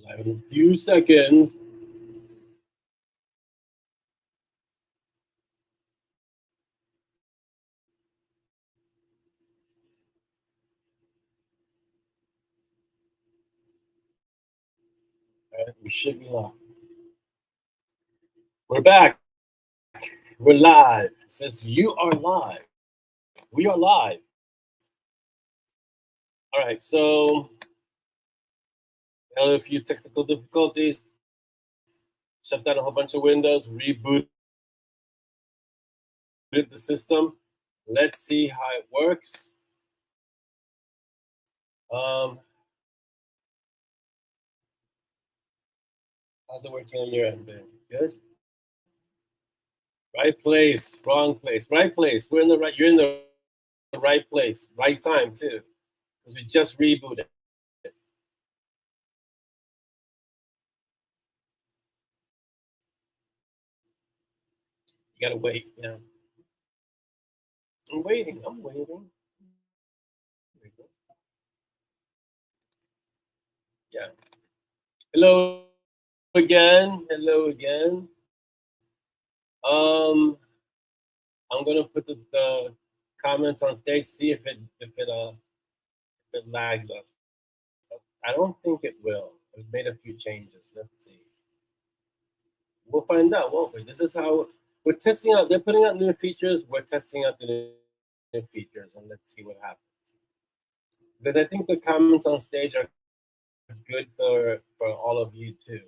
Live in a few seconds. All right, we should be live. We're back. We're live. It says you are live. We are live. All right, so had a few technical difficulties. Shut down a whole bunch of windows, rebooted the system. Let's see how it works. How's it working on your end, babe? Good. Right place, wrong place. Right place. We're in the right. You're in the right place, right time too, because we just rebooted. You gotta wait. Yeah. I'm waiting. I'm waiting. Yeah. Hello again. Hello again. I'm gonna put the comments on stage. See if it lags us. I don't think it will. I've made a few changes. Let's see. We'll find out, won't we? This is how we're testing out. They're putting out new features. We're testing out the new features, and let's see what happens. Because I think the comments on stage are good for all of you too.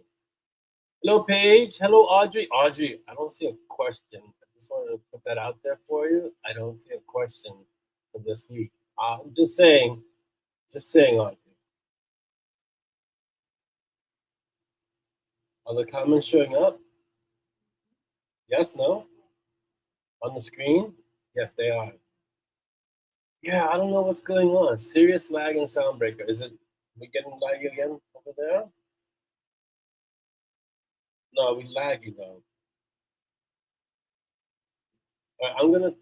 Hello, Paige. Hello, Audrey. Audrey, I don't see a question. I just wanted to put that out there for you. I don't see a question for this week. I'm just saying, Audrey. Are the comments showing up? Yes, no? On the screen? Yes, they are. Yeah, I don't know what's going on. Serious lag and sound breaker. Is it we getting laggy again over there? No, we laggy though. All right, I'm gonna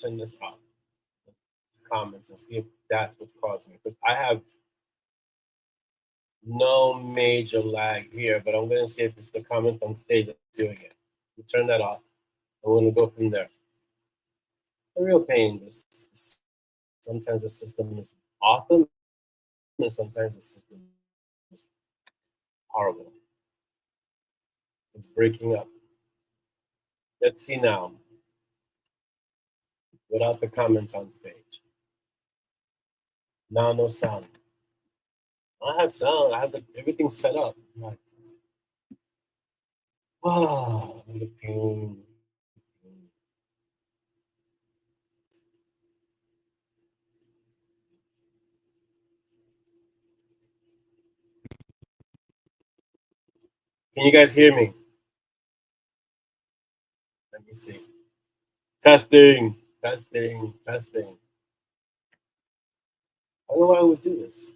turn this off. Comments and see if that's what's causing it. Because I have no major lag here, but I'm gonna see if it's the comment on stage that's doing it. We'll turn that off. I'm gonna go from there. A real pain. Sometimes the system is awesome, and sometimes the system is horrible. It's breaking up. Let's see now. Without the comments on stage. Now no sound. I have sound. I have everything set up. Nice. Oh, the pain. Can you guys hear me? Let me see. Testing, testing, testing. I don't know why I would do this.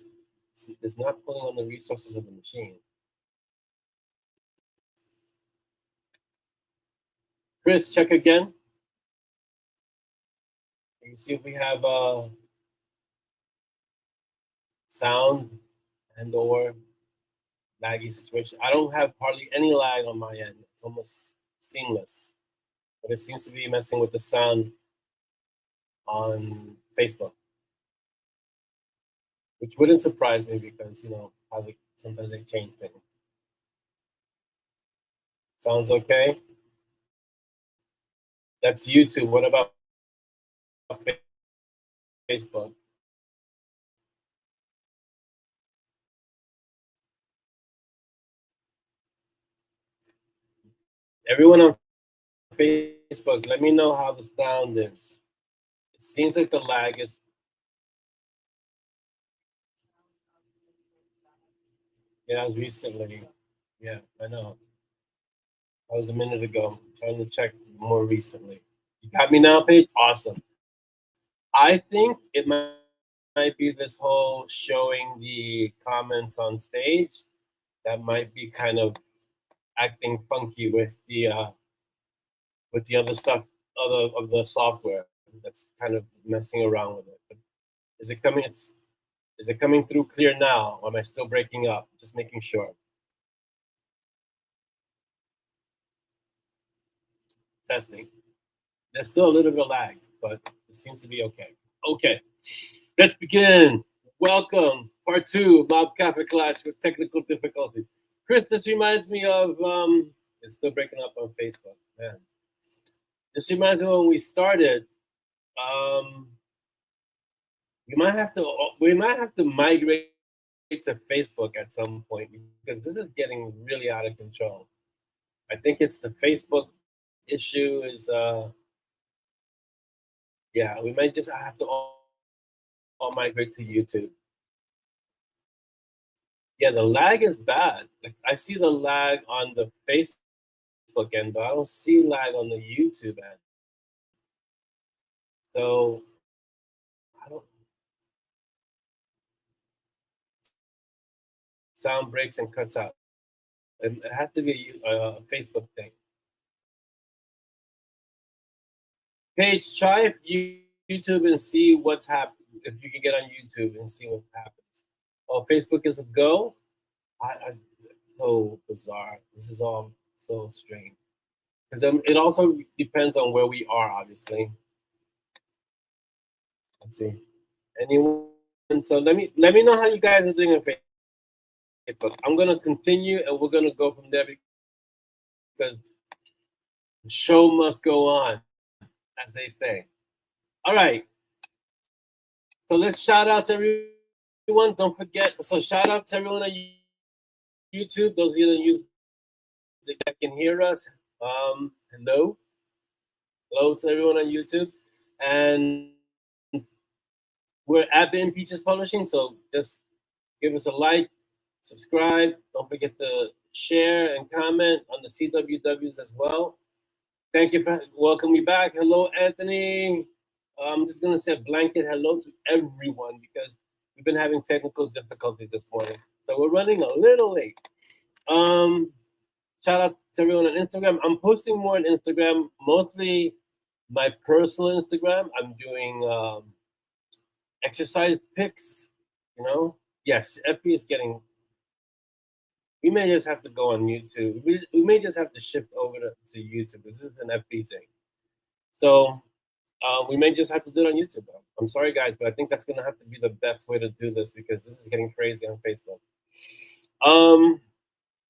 It's not pulling on the resources of the machine. Chris, check again. Can you see if we have sound and or laggy situation? I don't have hardly any lag on my end. It's almost seamless. But it seems to be messing with the sound on Facebook, which wouldn't surprise me because you know how sometimes they change things. Sounds okay. That's YouTube. What about Facebook? Everyone on Facebook, let me know how the sound is. It seems like the lag is. Yeah, that was recently. Yeah, I know. That was a minute ago. I'm trying to check more recently. You got me now, Paige? Awesome. I think it might be this whole showing the comments on stage that might be kind of acting funky with the other stuff, of the software that's kind of messing around with it. But is it coming? Is it coming through clear now? Or am I still breaking up? Just making sure. testing. There's still a little bit of lag, but it seems to be okay. Okay, let's begin. Welcome, part 2 of MoB Kaffeeklatsch with technical difficulty. Chris, this reminds me of, it's still breaking up on Facebook, man. This reminds me of when we started. We might have to migrate to Facebook at some point because this is getting really out of control. I think it's the Facebook issue is, yeah, we might just have to all migrate to YouTube. Yeah, the lag is bad. Like I see the lag on the Facebook end, but I don't see lag on the YouTube end. So I don't. Sound breaks and cuts out. It has to be a Facebook thing. Paige, try YouTube and see what's happening. If you can get on YouTube and see what happens. Oh, Facebook is a go. It's so bizarre. This is all so strange. Because it also depends on where we are, obviously. Let's see. Anyone? So let me know how you guys are doing on Facebook. I'm gonna continue and we're gonna go from there because the show must go on, as they say. All right. So let's shout out to everyone. Don't forget. So shout out to everyone on YouTube. Those of you that can hear us. Hello. Hello to everyone on YouTube. And we're at Ben Peaches Publishing. So just give us a like, subscribe. Don't forget to share and comment on the CWWs as well. Thank you for welcoming me back. Hello, Anthony. I'm just gonna say a blanket hello to everyone because we've been having technical difficulties this morning, so we're running a little late. Shout out to everyone on Instagram. I'm posting more on Instagram, mostly my personal Instagram. I'm doing exercise pics. You know, yes, FB is getting. We may just have to go on YouTube. We may just have to shift over to YouTube because this is an FB thing. So we may just have to do it on YouTube. I'm sorry, guys, but I think that's going to have to be the best way to do this because this is getting crazy on Facebook.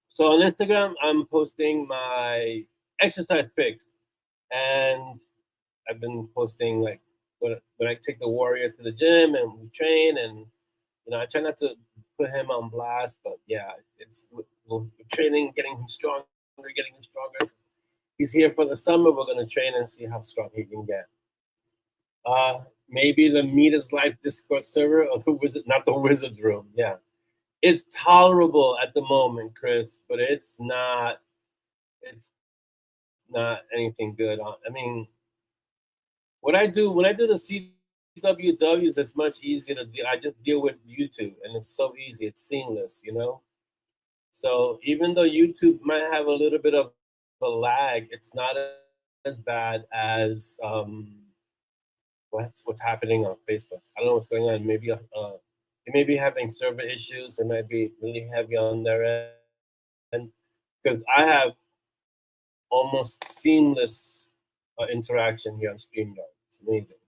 So on Instagram, I'm posting my exercise pics, and I've been posting like when I take the warrior to the gym and we train, and I try not to put him on blast, but yeah, we're training, getting him stronger. He's here for the summer. We're gonna train and see how strong he can get. Maybe the Meet is Life Discord server or not the Wizards room. Yeah, it's tolerable at the moment, Chris, but it's not anything good. I mean, when I do the CWWs, it's much easier to deal. I just deal with YouTube, and it's so easy. It's seamless, So even though YouTube might have a little bit of a lag, it's not as bad as what's happening on Facebook. I don't know what's going on. Maybe they may be having server issues. It might be really heavy on their end because I have almost seamless interaction here on StreamYard. It's amazing.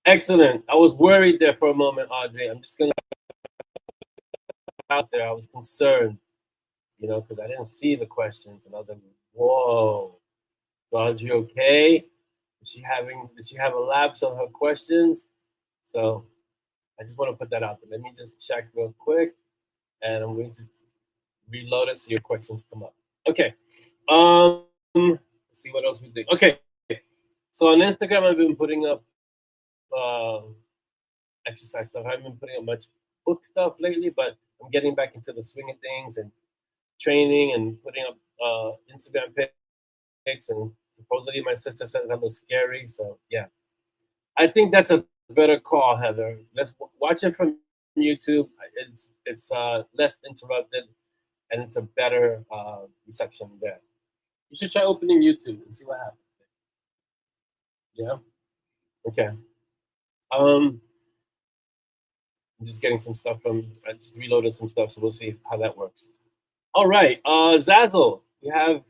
Excellent. I was worried there for a moment, Audrey. I'm just gonna out there. I was concerned, because I didn't see the questions, and I was like, "Whoa, is Audrey okay? Did she have a lapse on her questions?" So I just want to put that out there. Let me just check real quick, and I'm going to reload it so your questions come up. Okay. Let's see what else we do. Okay. So on Instagram, I've been putting up exercise stuff. I haven't been putting up much book stuff lately, but I'm getting back into the swing of things and training and putting up Instagram pics. And supposedly my sister says I look scary. So yeah, I think that's a better call, Heather. Let's watch it from YouTube. It's less interrupted, and it's a better reception there. You should try opening YouTube and see what happens. Yeah. Okay. I'm just getting some stuff I just reloaded some stuff, so we'll see how that works. All right, ZAZZLE. We have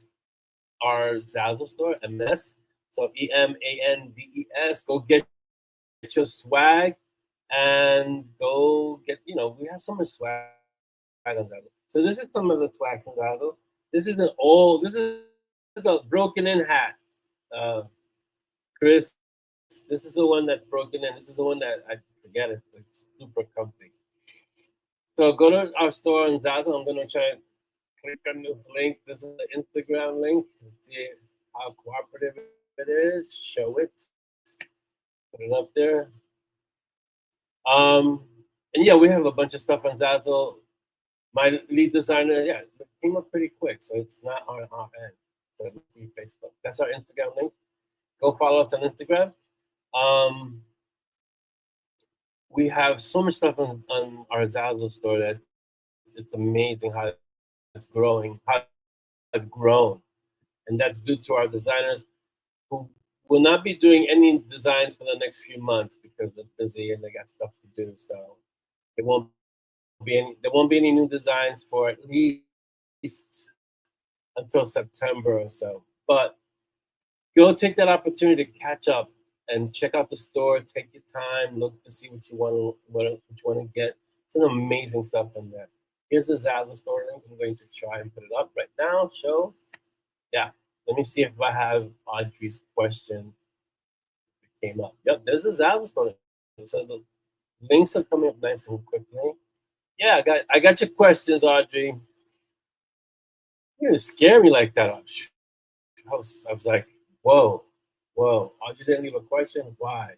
our ZAZZLE store, MS. So EMANDES. Go get your swag and go get, we have so much swag on ZAZZLE. So this is some of the swag from ZAZZLE. This is a broken in hat. Uh, Chris, this is the one that's broken in. This is the one that I forget it. It's super comfy. So go to our store on ZAZZLE. I'm gonna try and click on this link. This is the Instagram link. Let's see how cooperative it is. Show it. Put it up there. Um, and yeah, we have a bunch of stuff on ZAZZLE. My lead designer, yeah, it came up pretty quick, so it's not on our end. So it must be Facebook. That's our Instagram link. Go follow us on Instagram. Um, we have so much stuff on our ZAZZLE store that it's amazing how it's growing, how it's grown. And that's due to our designers who will not be doing any designs for the next few months because they're busy and they got stuff to do. So there won't be any new designs for at least until September or so. But go take that opportunity to catch up and check out the store. Take your time, look to see what you want to get. It's an amazing stuff in there. Here's the ZAZZLE store link. I'm going to try and put it up right now. Show. Yeah. Let me see if I have Audrey's question. It came up. Yep, there's the ZAZZLE store link. So the links are coming up nice and quickly. Yeah, I got your questions, Audrey. You didn't scare me like that. I was like, whoa. Audrey didn't leave a question. Why?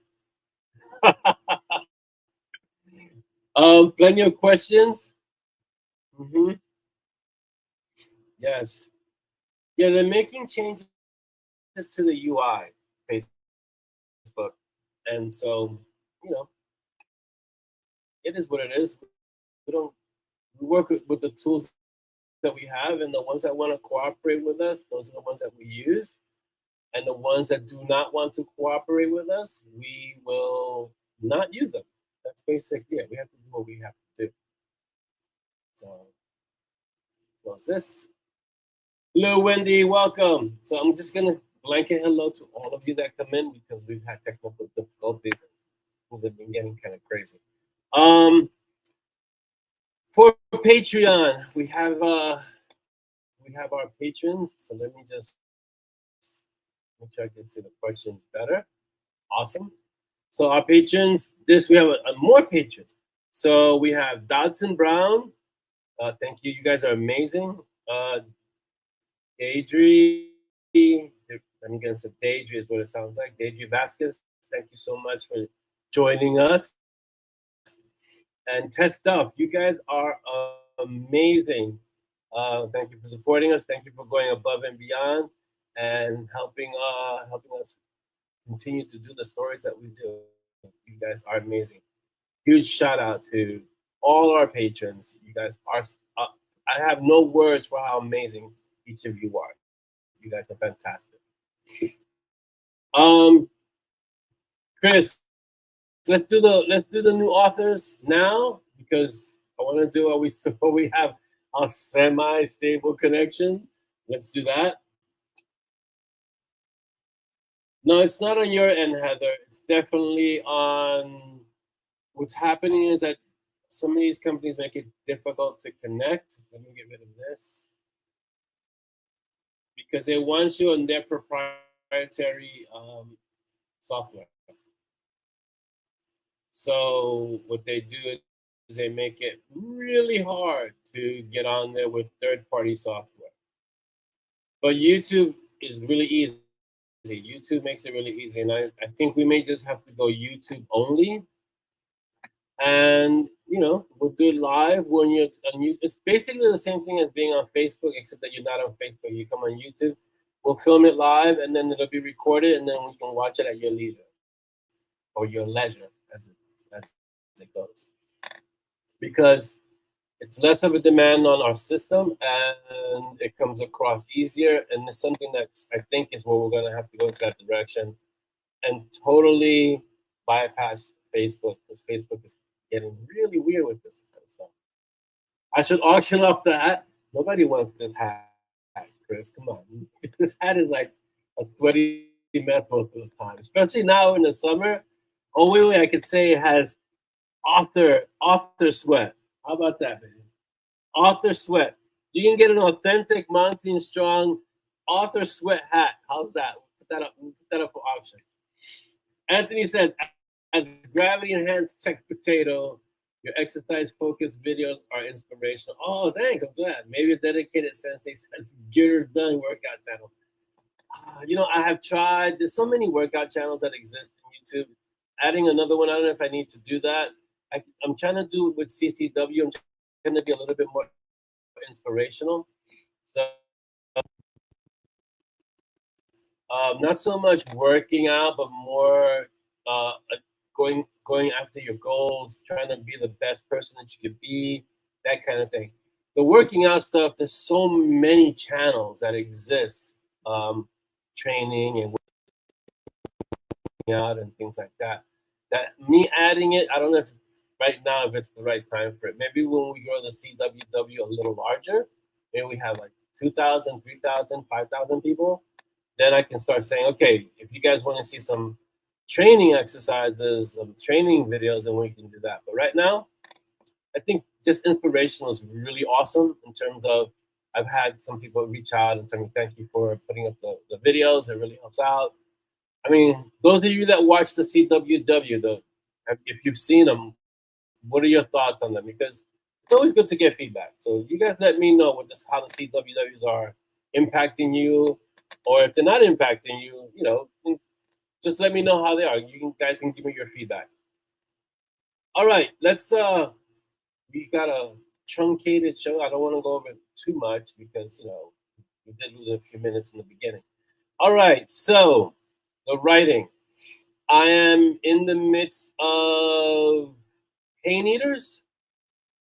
Plenty of questions. Mm-hmm. Yes. Yeah, they're making changes to the UI, Facebook, and so it is what it is. We work with the tools that we have, and the ones that want to cooperate with us, those are the ones that we use. And the ones that do not want to cooperate with us, we will not use them. That's basically it. We have to do what we have to do. So, close this. Hello, Wendy. Welcome. So I'm just gonna blanket hello to all of you that come in because we've had technical difficulties. Things have been getting kind of crazy. For Patreon, we have our patrons. So let me just make sure I can see the questions better. Awesome. So our patrons, we have more patrons. So we have Dodson Brown. Thank you. You guys are amazing. Deidre, let me get into Deidre is what it sounds like. Deidre Vasquez, thank you so much for joining us. And Test Stuff, you guys are amazing. Thank you for supporting us. Thank you for going above and beyond and helping us continue to do the stories that we do. You guys are amazing. Huge shout out to all our patrons. You guys are. I have no words for how amazing each of you are. You guys are fantastic. Chris, let's do the new authors now because I want to do what we have a semi-stable connection. Let's do that. No, it's not on your end, Heather. It's definitely on. What's happening is that some of these companies make it difficult to connect. Let me get rid of this because they want you on their proprietary software. So what they do is they make it really hard to get on there with third-party software. But YouTube is really easy. YouTube makes it really easy, and I think we may just have to go YouTube only. And we'll do it live when you're on YouTube. It's basically the same thing as being on Facebook, except that you're not on Facebook. You come on YouTube. We'll film it live, and then it'll be recorded, and then we can watch it at your leisure or your leisure, as it goes. Because it's less of a demand on our system, and it comes across easier. And it's something that I think is where we're going to have to go into that direction and totally bypass Facebook, because Facebook is getting really weird with this kind of stuff. I should auction off that. Nobody wants this hack. Chris. Come on. This hat is like a sweaty mess most of the time, especially now in the summer. Oh, wait, I could say it has author sweat. How about that, man? Author sweat. You can get an authentic Monty and Strong author sweat hat. How's that? Put that up for auction. Anthony says, as gravity enhanced tech potato, your exercise focused videos are inspirational. Oh, thanks. I'm glad. Maybe a dedicated Sensei says, get her done workout channel. I have tried. There's so many workout channels that exist on YouTube. Adding another one, I don't know if I need to do that. I'm trying to do it with CCW. I'm trying to be a little bit more inspirational. So not so much working out, but more going after your goals, trying to be the best person that you could be, that kind of thing. The working out stuff, there's so many channels that exist, training and working out and things like that. That me adding it, I don't know if right now if it's the right time for it. Maybe when we grow the CWW a little larger, maybe we have like 2,000, 3,000, 5,000 people, then I can start saying, okay, if you guys want to see some training exercises, some training videos, then we can do that. But right now, I think just inspirational is really awesome in terms of I've had some people reach out and tell me thank you for putting up the videos. It really helps out. I mean, those of you that watch the CWW, though, if you've seen them, what are your thoughts on them? Because it's always good to get feedback. So you guys let me know how the CWWs are impacting you, or if they're not impacting you, just let me know how they are. You guys can give me your feedback. All right, let's we got a truncated show. I don't want to go over too much because we did lose a few minutes in the beginning. All right, so the writing. I am in the midst of Pain Eaters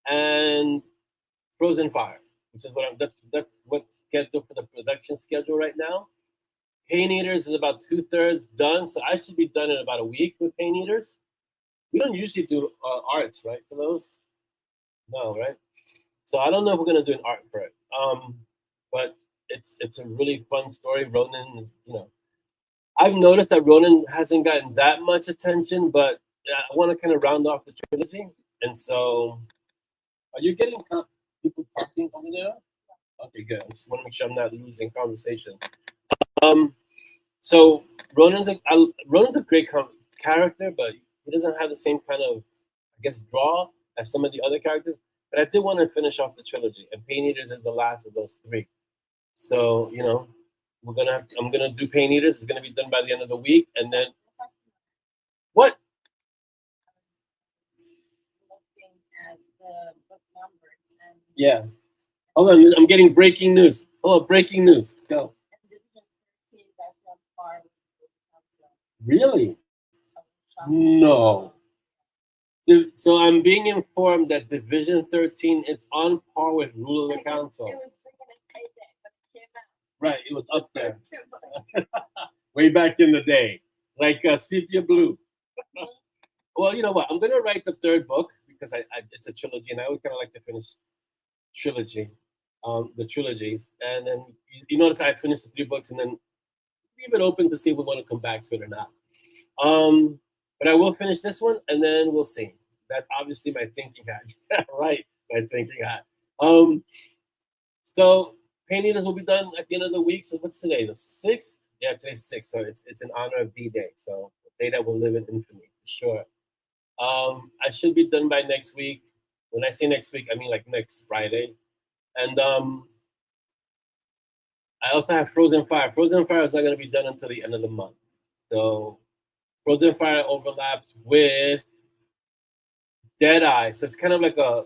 and Frozen Fire, which is that's what's scheduled for the production schedule right now. Pain Eaters is about 2/3 done, so I should be done in about a week with Pain Eaters. We don't usually do arts, right, for those? No, right? So I don't know if we're gonna do an art for it. But it's a really fun story. Ronan is, I've noticed that Ronan hasn't gotten that much attention, but I want to kind of round off the trilogy. And so, are you getting people talking over there? Okay, good. I just want to make sure I'm not losing conversation. So Ronan's a great character, but he doesn't have the same kind of, I guess, draw as some of the other characters. But I did want to finish off the trilogy, and Pain Eaters is the last of those three. So I'm gonna do Pain Eaters. It's gonna be done by the end of the week, and then what? Yeah. Hold on, I'm getting breaking news. Hold on, breaking news. Go. Really? No. So I'm being informed that Division 13 is on par with Rule of the Council. Right, it was up there. Way back in the day. Like Sepia Blue. Well, you know what? I'm going to write the third book because it's a trilogy, and I always kind of like to finish the trilogies. And then you notice I finished the 3 books and then leave it open to see if we want to come back to it or not. But I will finish this one, and then we'll see. That's obviously my thinking hat. Right, my thinking hat. So Pain Eaters will be done at the end of the week. So what's today? The 6th? Yeah, today's 6th. So it's in honor of D-Day. So the day that will live in infamy, for sure. I should be done by next week. When I say next week, I mean like next Friday. And I also have Frozen Fire. Frozen Fire is not going to be done until the end of the month. So Frozen Fire overlaps with Deadeye. So it's kind of like I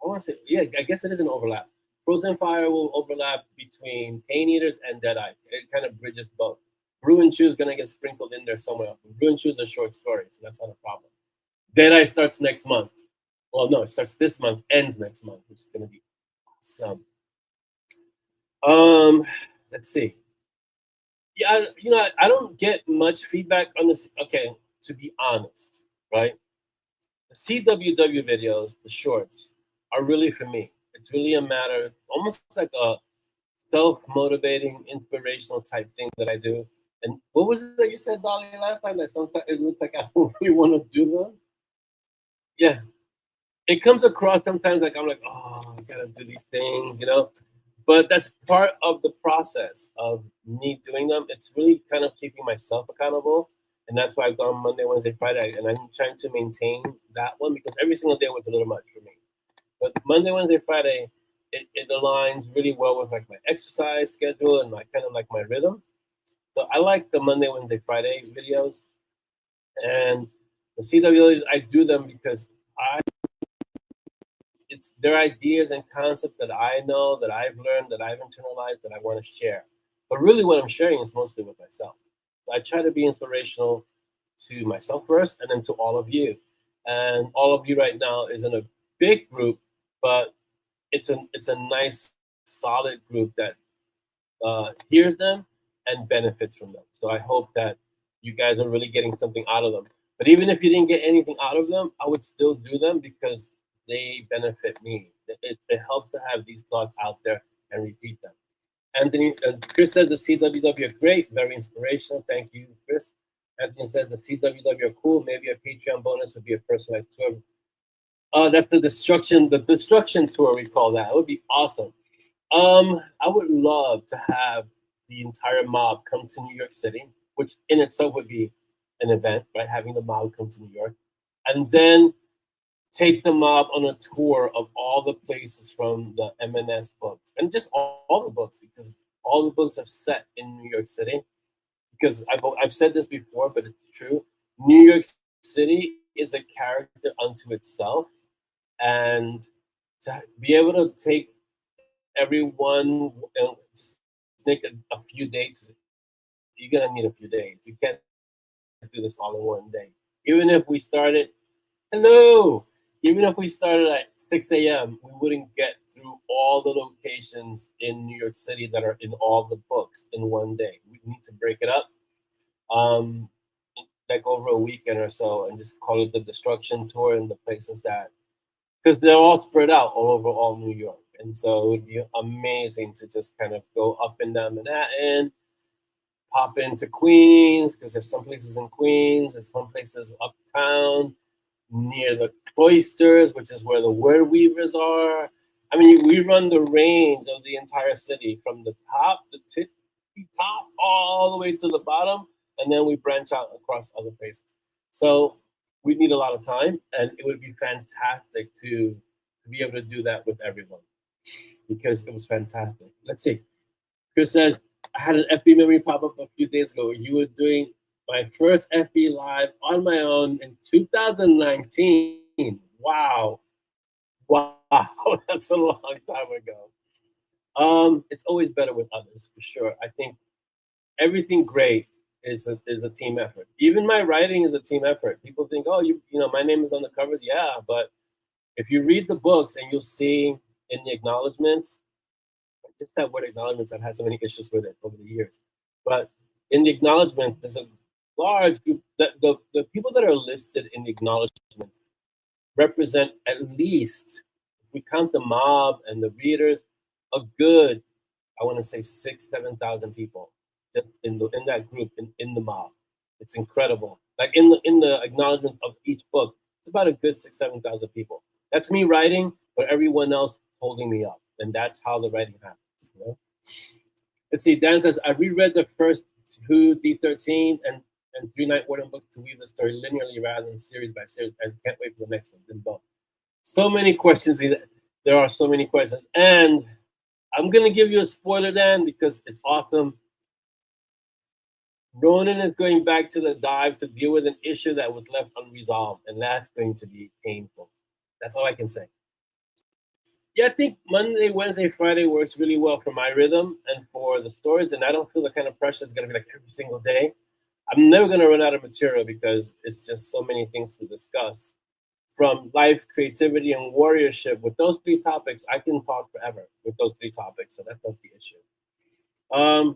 want to say, yeah, I guess it is an overlap. Frozen Fire will overlap between Pain Eaters and Deadeye. It kind of bridges both. Brew and Chew is going to get sprinkled in there somewhere. Brew and Chew is a short story, so that's not a problem. Deadeye starts next month. Well, no, it starts this month, ends next month, which is going to be awesome. Let's see. Yeah, I don't get much feedback on this. Okay, to be honest, right? The CWW videos, the shorts, are really for me. It's really a matter, almost like self-motivating, inspirational type thing that I do. And what was it that you said, Dolly, last time? That sometimes it looks like I don't really want to do them. Yeah, it comes across sometimes like I'm like, oh, I gotta do these things, you know. But that's part of the process of me doing them. It's really kind of keeping myself accountable, and that's why I've gone Monday, Wednesday, Friday, and I'm trying to maintain that one because every single day was a little much for me. But Monday, Wednesday, Friday, it aligns really well with like my exercise schedule and my kind of like my rhythm. So I like the Monday, Wednesday, Friday videos, and the CWs I do them because I it's their ideas and concepts that I know, that I've learned, that I've internalized, that I want to share. But really, what I'm sharing is mostly with myself. So I try to be inspirational to myself first, and then to all of you. And all of you right now is in a big group, but it's a nice, solid group that hears them and benefits from them. So I hope that you guys are really getting something out of them. But even if you didn't get anything out of them, I would still do them because they benefit me. It helps to have these thoughts out there and repeat them. Anthony, Chris says the CWW are great, very inspirational. Thank you, Chris. Anthony says the CWW are cool. Maybe a Patreon bonus would be a personalized tour. That's the destruction tour we call that. It would be awesome. I would love to have the entire mob come to New York City, which in itself would be an event, right? Having the mob come to New York, and then take the mob on a tour of all the places from the M&S books and just all the books, because all the books are set in New York City. Because I've said this before, but it's true. New York City is a character unto itself, and to be able to take everyone and just make a few dates, you're gonna need a few days. You can't do this all in one day. Even if we started, hello, even if we started at 6 a.m., we wouldn't get through all the locations in New York City that are in all the books in one day. We need to break it up, um, like over a weekend or so, and just call it the Destruction Tour and the places that, because they're all spread out all over all New York. And so it would be amazing to just kind of go up and down Manhattan, pop into Queens, because there's some places in Queens, there's some places uptown, near the cloisters, which is where the word weavers are. I mean, we run the range of the entire city from the top, the tippy top, all the way to the bottom, and then we branch out across other places. So we need a lot of time, and it would be fantastic to be able to do that with everyone because it was fantastic. Let's see. Chris says, I had an FB memory pop up a few days ago where you were doing my first FB live on my own in 2019. Wow. Wow. That's a long time ago. It's always better with others, for sure. I think everything great is a team effort. Even my writing is a team effort. People think, oh, you know, my name is on the covers. Yeah, but if you read the books and you'll see in the acknowledgments, just that word acknowledgments, I've had so many issues with it over the years. But in the acknowledgement, there's a large group that the people that are listed in the acknowledgments represent at least, if we count the mob and the readers, a good, I want to say 7,000 people just in that group in the mob. It's incredible. Like in the acknowledgments of each book, it's about a good 7,000 people. That's me writing, but everyone else holding me up, and that's how the writing happens. You know? Let's see. Dan says I reread the first two D13 and Three Night Warden books to weave the story linearly rather than series by series, and can't wait for the next one. Then both. So many questions. There are so many questions, and I'm gonna give you a spoiler, Dan, because it's awesome. Ronan is going back to the dive to deal with an issue that was left unresolved, and that's going to be painful. That's all I can say. Yeah, I think Monday, Wednesday, Friday works really well for my rhythm and for the stories, and I don't feel the kind of pressure it's going to be like every single day. I'm never going to run out of material because it's just so many things to discuss. From life, creativity, and warriorship, with those three topics, I can talk forever with those three topics, so that's not the issue.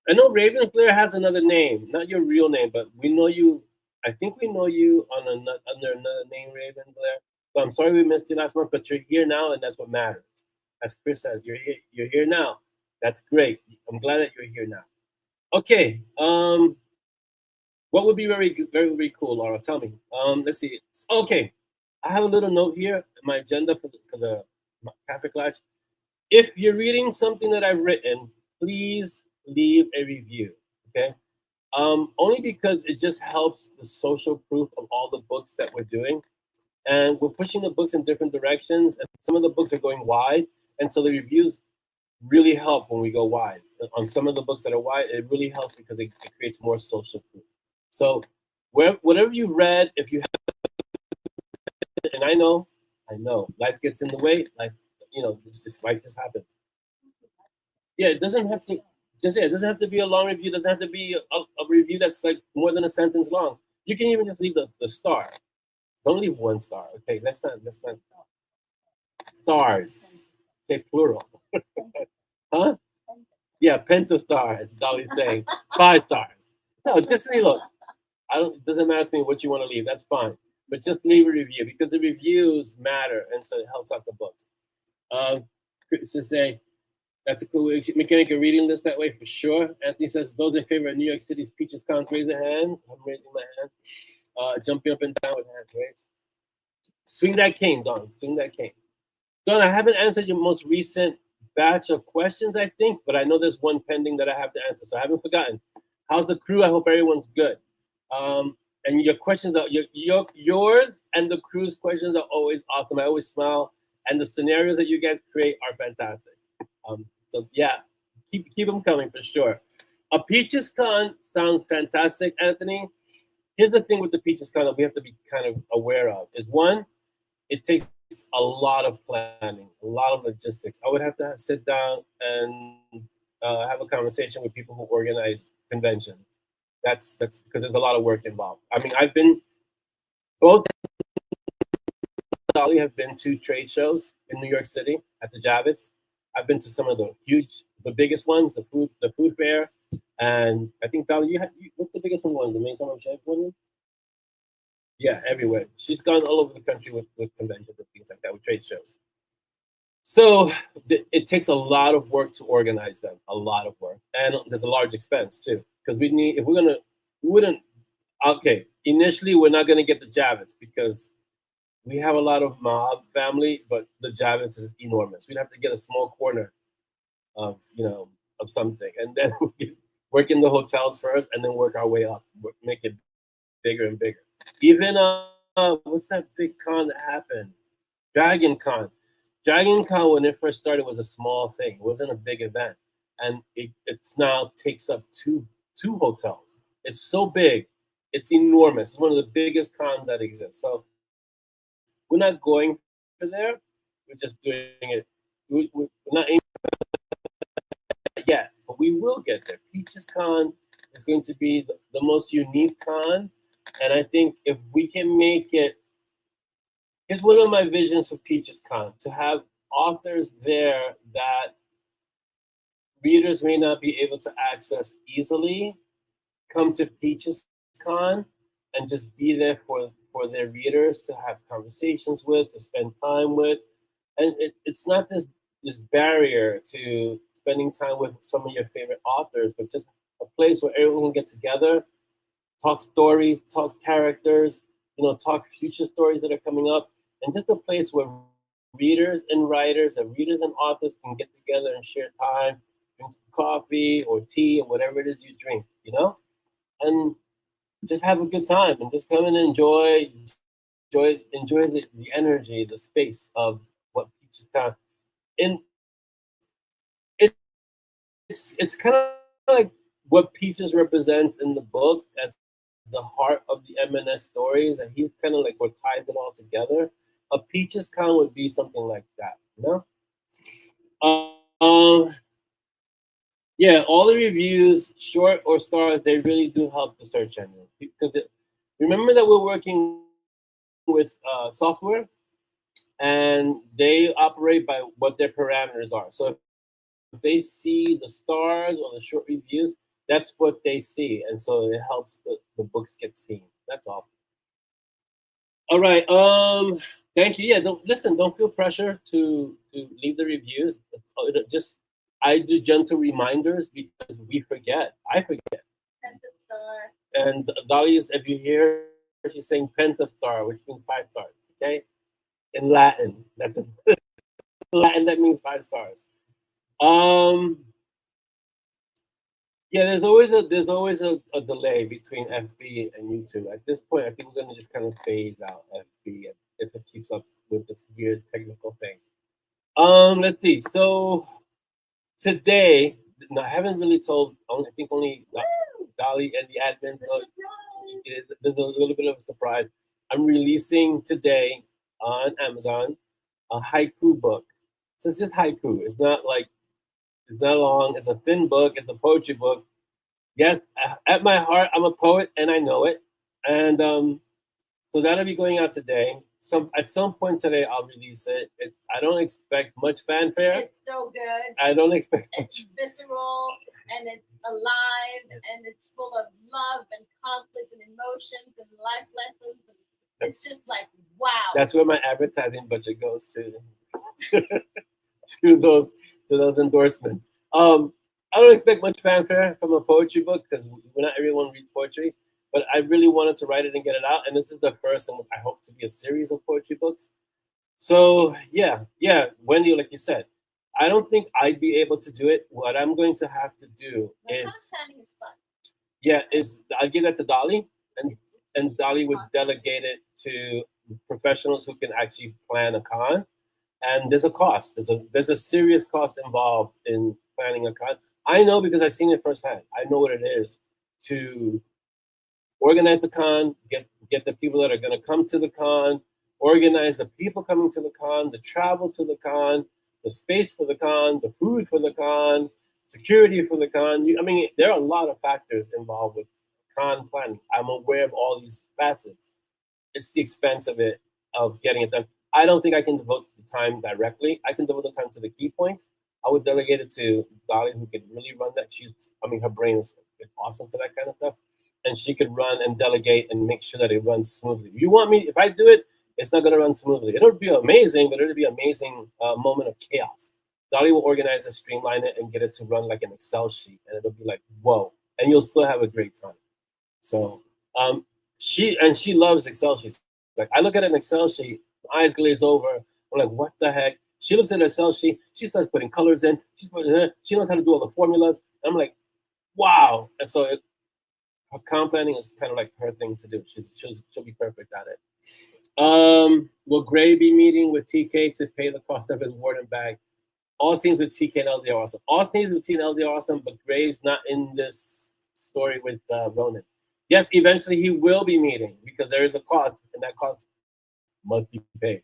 I know Ravenslayer has another name, not your real name, but we know you. I think we know you under another name, Ravenslayer. So I'm sorry we missed you last month, but you're here now, and that's what matters. As Chris says, you're here now. That's great. I'm glad that you're here now. Okay. What would be very, very cool, Laura? Tell me. Let's see. Okay. I have a little note here in my agenda for the Kaffeeklatsch. If you're reading something that I've written, please leave a review. Okay. Only because it just helps the social proof of all the books that we're doing. And we're pushing the books in different directions. And some of the books are going wide. And so the reviews really help when we go wide. On some of the books that are wide, it really helps because it creates more social proof. So whatever you've read, if you have, and I know, life gets in the way. Life, life just happens. Yeah, it doesn't have to. It doesn't have to be a long review. It doesn't have to be a review that's like more than a sentence long. You can even just leave the star. Don't leave one star. Okay, let's not stars. Okay, plural. Huh? Yeah, pentastar, as Dolly's saying. 5 stars. No, just leave. Look, it doesn't matter to me what you want to leave. That's fine. But just leave a review because the reviews matter, and so it helps out the books. To say that's a cool way. We can make a reading list that way for sure. Anthony says those in favor of New York City's Peaches Cons, raise their hands. I'm raising my hand. Jumping up and down with hands raised. Swing that cane, Don. Swing that cane. Don, I haven't answered your most recent batch of questions, I think, but I know there's one pending that I have to answer, so I haven't forgotten. How's the crew? I hope everyone's good. And your questions are yours and the crew's questions are always awesome. I always smile, and the scenarios that you guys create are fantastic. So yeah, keep them coming for sure. A Peaches Con sounds fantastic, Anthony. Here's the thing with the Peaches Con that we have to be kind of aware of is one, it takes a lot of planning, a lot of logistics. I would have to sit down and have a conversation with people who organize conventions. That's because there's a lot of work involved. I mean, I've been both. Dolly have been to trade shows in New York City at the Javits. I've been to some of the biggest ones, the food fair, and I think Dolly, what's the biggest one? The Main Summer Chef one? Yeah, everywhere. She's gone all over the country with conventions and things like that, with trade shows. So it takes a lot of work to organize them, a lot of work, and there's a large expense too, because initially we're not gonna get the Javits because we have a lot of MoB family, but the Javits is enormous. We'd have to get a small corner of something, and then we work in the hotels first, and then work our way up, make it bigger and bigger. Even what's that big con that happened? Dragon Con. Dragon Con, when it first started, was a small thing. It wasn't a big event, and it's now takes up two hotels. It's so big, it's enormous. It's one of the biggest cons that exists. So we're not going for there. We're just doing it. We're not aiming yet, but we will get there. Peaches Con is going to be the most unique con, and I think if we can make it, here's one of my visions for Peaches Con: to have authors there that readers may not be able to access easily, come to Peaches Con and just be there for their readers to have conversations with, to spend time with. And it's not this barrier to spending time with some of your favorite authors, but just a place where everyone can get together, talk stories, talk characters, talk future stories that are coming up, and just a place where readers and writers and readers and authors can get together and share time, drink some coffee or tea or whatever it is you drink, and just have a good time and just come and enjoy the energy, the space of what Peaches Con. And it's kind of like what Peaches represents in the book as the heart of the M&S stories, and he's kind of like what ties it all together. A Peaches Con would be something like that, Yeah, all the reviews, short or stars, they really do help the search engine because remember that we're working with software, and they operate by what their parameters are. So if they see the stars or the short reviews, that's what they see, and so it helps the books get seen. That's all. All right. Thank you. Yeah. Don't feel pressure to leave the reviews. I do gentle reminders because we forget. I forget. And Dolly's, if you hear her, she's saying pentastar, which means 5 stars. Okay, in Latin, that's a Latin that means 5 stars. Um, yeah, there's always a delay between FB and YouTube. At this point, I think we're gonna just kind of phase out FB if it keeps up with this weird technical thing. Let's see. So today, no, I haven't really told. I think only Dolly and the admins know. There's a little bit of a surprise. I'm releasing today on Amazon a haiku book. So it's just haiku. It's not long. It's a thin book. It's a poetry book. Yes, at my heart, I'm a poet, and I know it. And so that'll be going out today. At some point today, I'll release it. I don't expect much fanfare. It's so good. I don't expect It's much. visceral and it's alive and it's full of love and conflict and emotions and life lessons. And it's just like, wow. That's where my advertising budget goes to to those endorsements. I don't expect much fanfare from a poetry book because not everyone reads poetry. But I really wanted to write it and get it out, and this is the first, and I hope to be a series of poetry books. So yeah, Wendy, like you said, I don't think I'd be able to do it. What I'm going to have to do is fun. Yeah, I'll give that to Dolly, and Dolly would delegate it to professionals who can actually plan a con. And there's a cost. There's a serious cost involved in planning a con. I know because I've seen it firsthand. I know what it is to organize the con, get the people that are going to come to the con, organize the people coming to the con, the travel to the con, the space for the con, the food for the con, security for the con. I mean, there are a lot of factors involved with con planning. I'm aware of all these facets. It's the expense of it, of getting it done. I don't think I can devote the time directly. I can devote the time to the key points. I would delegate it to Dolly, who could really run that. Her brain is awesome for that kind of stuff. And she could run and delegate and make sure that it runs smoothly. If I do it, it's not going to run smoothly. It'll be amazing, but it'll be an amazing moment of chaos. Dolly will organize it, streamline it, and get it to run like an Excel sheet. And it'll be like, whoa. And you'll still have a great time. So she loves Excel sheets. Like, I look at an Excel sheet, my eyes glaze over. I'm like, what the heck? She looks at an Excel sheet. She starts putting colors in. She knows how to do all the formulas. And I'm like, wow. And so her con planning is kind of like her thing to do. She'll be perfect at it. Will Gray be meeting with TK to pay the cost of his warden bag? All scenes with TK and LD are awesome. All scenes with TK and LD are awesome, but Gray's not in this story with Ronan. Yes, eventually he will be meeting because there is a cost, and that cost must be paid.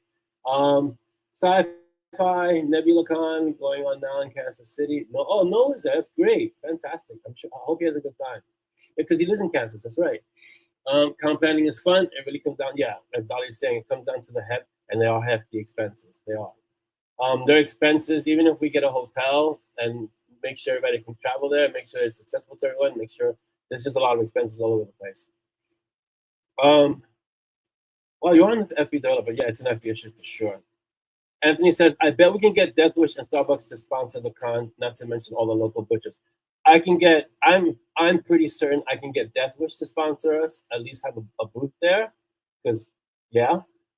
Sci-fi Nebula Con going on now in Kansas City. No, that's great, fantastic. I hope he has a good time because he lives in Kansas. That's right. Compounding is fun. It really comes down, as Dolly's saying, it comes down to the head, and they all have the expenses. They are. Their expenses, even if we get a hotel and make sure everybody can travel there, make sure it's accessible to everyone, make sure there's just a lot of expenses all over the place. Well, you're on the FB developer. Yeah, it's an FB issue for sure. Anthony says, I bet we can get Death Wish and Starbucks to sponsor the con, not to mention all the local butchers. I'm pretty certain I can get Death Wish to sponsor us, at least have a booth there. Because,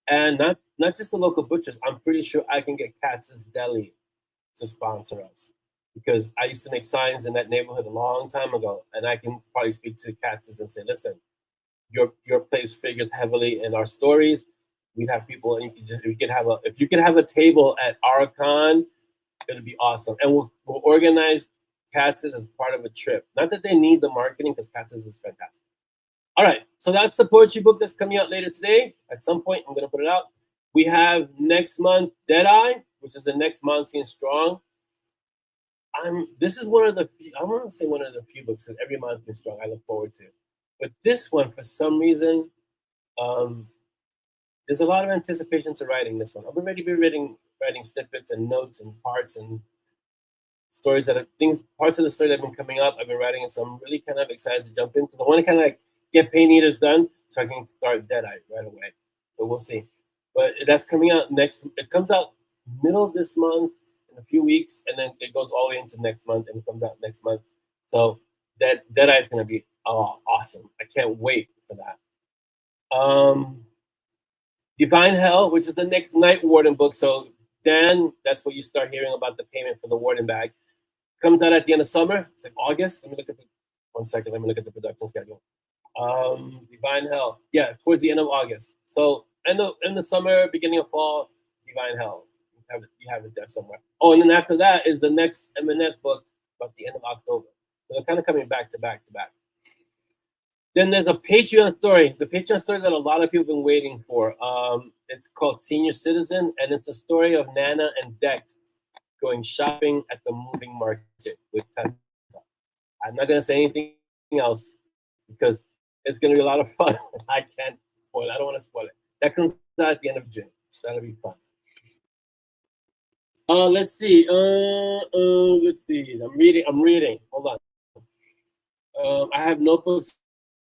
and not just the local butchers, I'm pretty sure I can get Katz's Deli to sponsor us. Because I used to make signs in that neighborhood a long time ago, and I can probably speak to Katz's and say, listen, your place figures heavily in our stories. We have people, and if you could have a table at our con, it'll be awesome. And we'll organize Katz's as part of a trip. Not that they need the marketing, because Katz's is fantastic. All right, so that's the poetry book that's coming out later today. At some point, I'm going to put it out. We have next month Deadeye, which is the next Monty and Strong. This is one of the few, I want to say one of the few books, because every Monty and Strong I look forward to. But this one, for some reason, there's a lot of anticipation to writing this one. I've already been writing snippets and notes and parts and stories parts of the story that have been coming up. I've been writing it, so I'm really kind of excited to jump into. I want to kind of like get Pain Eaters done so I can start Deadeye right away. So we'll see. But that's coming out next. It comes out middle of this month. in a few weeks, and then it goes all the way into next month, and it comes out next month. So Deadeye is going to be awesome. I can't wait for that. Divine Hell, which is the next Night Warden book. So Dan, that's what you start hearing about the payment for the Warden bag. Comes out at the end of summer. It's like August. Let me look at one second. Let me look at the production schedule. Divine Hell. Yeah, towards the end of August. So end of summer, beginning of fall, Divine Hell. You have it there somewhere. Oh, and then after that is the next M&S book about the end of October. So they're kind of coming back to back to back. Then there's a Patreon story. The Patreon story that a lot of people have been waiting for. It's called Senior Citizen, and it's the story of Nana and Dex going shopping at the moving market with Tessa. I'm not gonna say anything else because it's gonna be a lot of fun. I can't spoil it. I don't want to spoil it. That comes out at the end of June. So that'll be fun. Let's see. Let's see. I'm reading. Hold on. I have notebooks.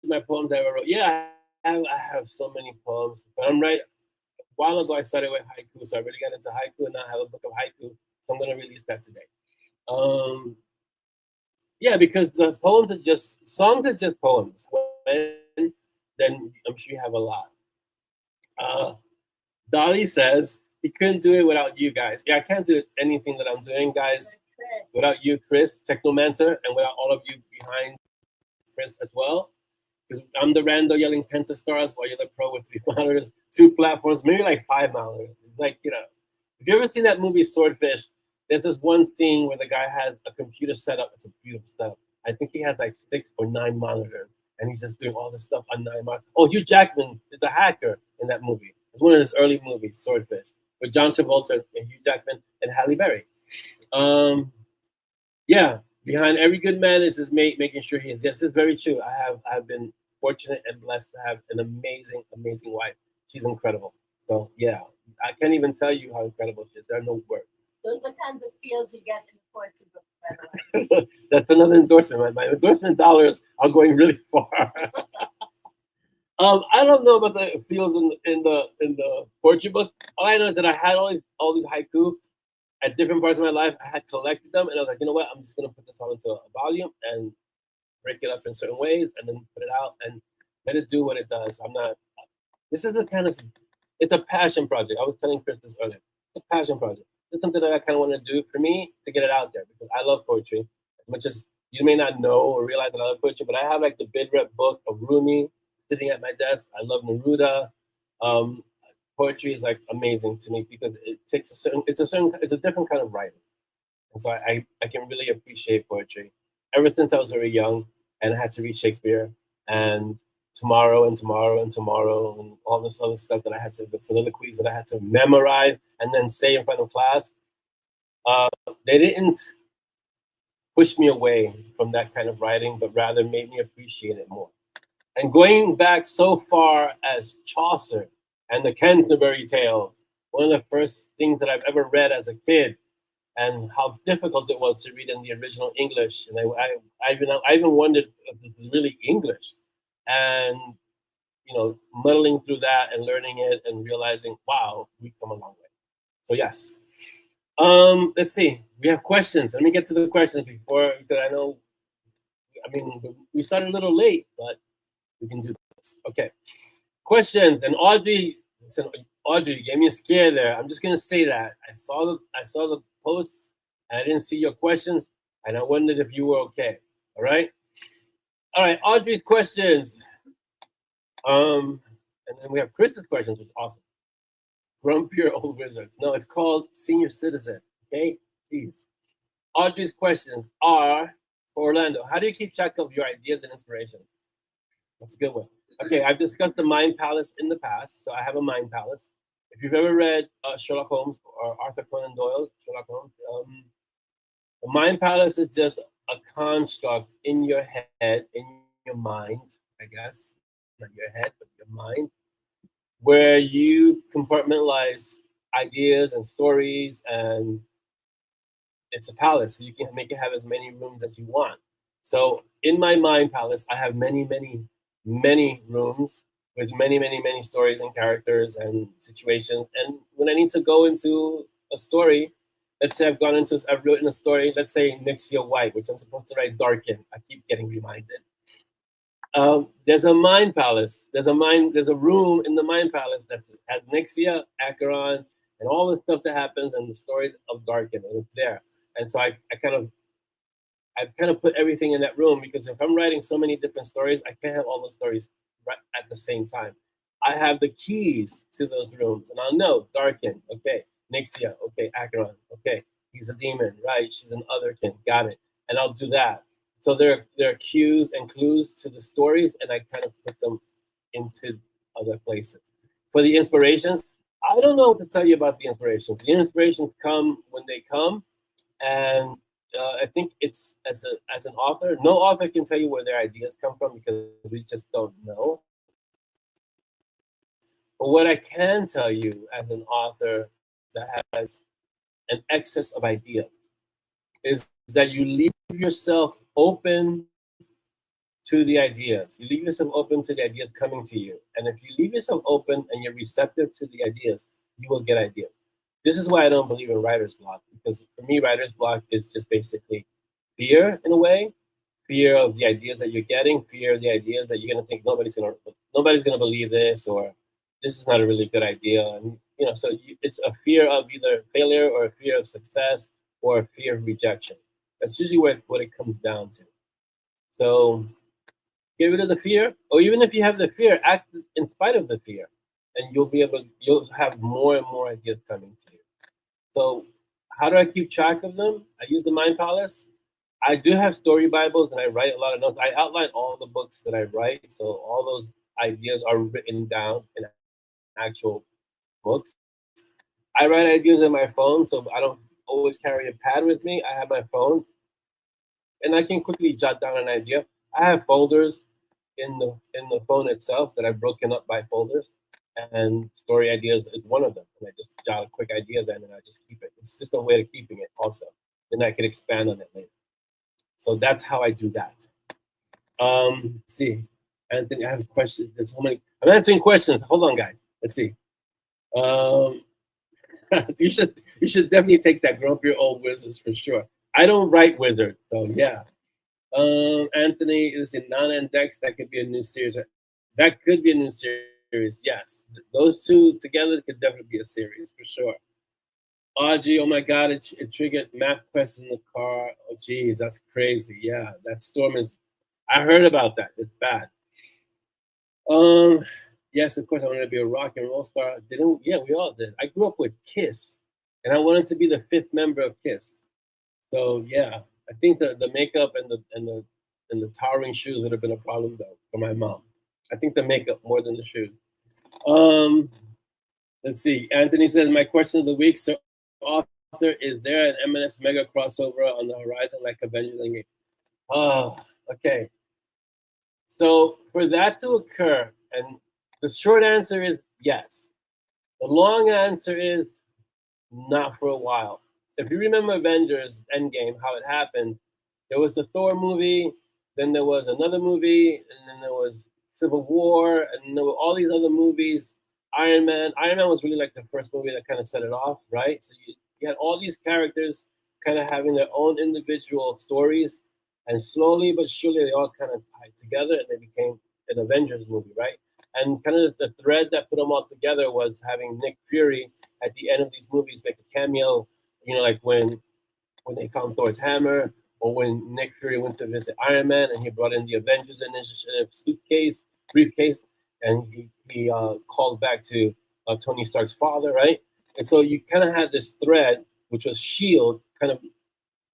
My poems I ever wrote. Yeah, I have so many poems. But I'm right. A while ago, I started with haiku, so I really got into haiku, and now I have a book of haiku. So I'm gonna release that today. Yeah, because the poems are just songs are just poems. Then I'm sure you have a lot. Dolly says he couldn't do it without you guys. Yeah, I can't do anything that I'm doing, guys, without you, Chris, Technomancer, and without all of you behind Chris as well. Because I'm the rando yelling pentastars while you're the pro with 3 monitors, 2 platforms, maybe like 5 monitors. It's like, you know, if you ever seen that movie Swordfish, there's this one scene where the guy has a computer setup. It's a beautiful setup. I think he has like 6 or 9 monitors, and he's just doing all this stuff on 9 monitors. Oh, Hugh Jackman is a hacker in that movie. It's one of his early movies, Swordfish, with John Travolta and Hugh Jackman and Halle Berry. Yeah, behind every good man is his mate, making sure he is. Yes, this is very true. I've been fortunate and blessed to have an amazing, amazing wife. She's incredible. So yeah, I can't even tell you how incredible she is. There are no words. Those are the kinds of feels you get in the poetry book, by the way. That's another endorsement. My endorsement dollars are going really far. I don't know about the feels in the poetry book. All I know is that I had all these haiku at different parts of my life. I had collected them, and I was like, you know what? I'm just gonna put this all into a volume and break it up in certain ways, and then put it out and let it do what it does. This is it's a passion project. I was telling Chris this earlier. It's a passion project. It's something that I kind of want to do for me to get it out there because I love poetry. As much as you may not know or realize that I love poetry, but I have like the bid rep book of Rumi sitting at my desk. I love Neruda. Poetry is like amazing to me because it takes it's a different kind of writing. And so I can really appreciate poetry. Ever since I was very young and I had to read Shakespeare and tomorrow and tomorrow and tomorrow and all this other stuff that I had to, the soliloquies that I had to memorize and then say in front of class, they didn't push me away from that kind of writing, but rather made me appreciate it more. And going back so far as Chaucer and the Canterbury Tales, one of the first things that I've ever read as a kid, and how difficult it was to read in the original English. And I even wondered if this is really English. And, you know, muddling through that and learning it and realizing, wow, we've come a long way. So yes. Let's see. We have questions. Let me get to the questions because we started a little late, but we can do this. Okay. Questions. And Audrey gave me a scare there. I'm just gonna say that. I saw the posts and I didn't see your questions, and I wondered if you were okay. All right. Audrey's questions. And then we have Chris's questions, which is awesome. Grumpier old wizards. No, it's called Senior Citizen. Okay, please. Audrey's questions are for Orlando. How do you keep track of your ideas and inspiration? That's a good one. Okay, I've discussed the Mind Palace in the past, so I have a Mind Palace. If you've ever read Sherlock Holmes or Arthur Conan Doyle, Sherlock Holmes, the Mind Palace is just a construct in your head, in your mind, I guess, not your head, but your mind, where you compartmentalize ideas and stories, and it's a palace. So you can make it have as many rooms as you want. So in my Mind Palace, I have many, many, many rooms with many, many, many stories and characters and situations. And when I need to go into a story let's say I've written a story, let's say Nixia White, which I'm supposed to write darken. I keep getting reminded. There's a mind palace. There's a room in the mind palace that has Nixia, Acheron, and all the stuff that happens in the story of Darken, and it's there. And so I kind of put everything in that room, because if I'm writing so many different stories, I can't have all those stories right at the same time. I have the keys to those rooms, and I'll know Darken, okay, Nixia, okay, Acheron, okay, he's a demon, right? She's an otherkin, got it, and I'll do that. So there are cues and clues to the stories, and I kind of put them into other places. For the inspirations, I don't know what to tell you about the inspirations. The inspirations come when they come, and I think it's as an author, no author can tell you where their ideas come from, because we just don't know. But what I can tell you as an author that has an excess of ideas is that you leave yourself open to the ideas. You leave yourself open to the ideas coming to you. And if you leave yourself open and you're receptive to the ideas, you will get ideas. This is why I don't believe in writer's block, because for me, writer's block is just basically fear in a way, fear of the ideas that you're getting, fear of the ideas that you're gonna think nobody's gonna believe this, or this is not a really good idea. And so it's a fear of either failure or a fear of success or a fear of rejection. That's usually what it comes down to. So get rid of the fear, or even if you have the fear, act in spite of the fear, and you'll have more and more ideas coming to you. So how do I keep track of them? I use the Mind Palace. I do have story Bibles, and I write a lot of notes. I outline all the books that I write, so all those ideas are written down in actual books. I write ideas on my phone, so I don't always carry a pad with me. I have my phone, and I can quickly jot down an idea. I have folders in the phone itself that I've broken up by folders, and story ideas is one of them. And I just jot a quick idea then, and I just keep it. It's just a way of keeping it also. Then I can expand on it later. So that's how I do that. Let's see, Anthony, I have a question. There's so many. I'm answering questions. Hold on, guys. Let's see. You should definitely take that Grumpy Old Wizards for sure. I don't write wizards, so yeah. Anthony is in Nana and Dex. That could be a new series. That could be a new series. Yes, those two together could definitely be a series for sure. Audrey, oh my God, it triggered MapQuest in the car. Oh geez, that's crazy. Yeah, that storm is. I heard about that. It's bad. Yes, of course, I wanted to be a rock and roll star. Yeah, we all did. I grew up with Kiss, and I wanted to be the 5th member of Kiss. So yeah, I think the makeup and the towering shoes would have been a problem though for my mom. I think the makeup more than the shoes. Let's see. Anthony says, my question of the week. So, author, is there an M&S mega crossover on the horizon like Avengers Endgame? Oh, okay. So for that to occur, and the short answer is yes. The long answer is not for a while. If you remember Avengers Endgame, how it happened, there was the Thor movie, then there was another movie, and then there was Civil War, and there were all these other movies. Iron Man was really like the first movie that kind of set it off, right? So you had all these characters kind of having their own individual stories, and slowly but surely they all kind of tied together, and they became an Avengers movie, right? And kind of the thread that put them all together was having Nick Fury at the end of these movies make a cameo, like when they found Thor's hammer, or when Nick Fury went to visit Iron Man and he brought in the Avengers Initiative briefcase, and he called back to Tony Stark's father, right? And so you kind of had this thread, which was S.H.I.E.L.D., kind of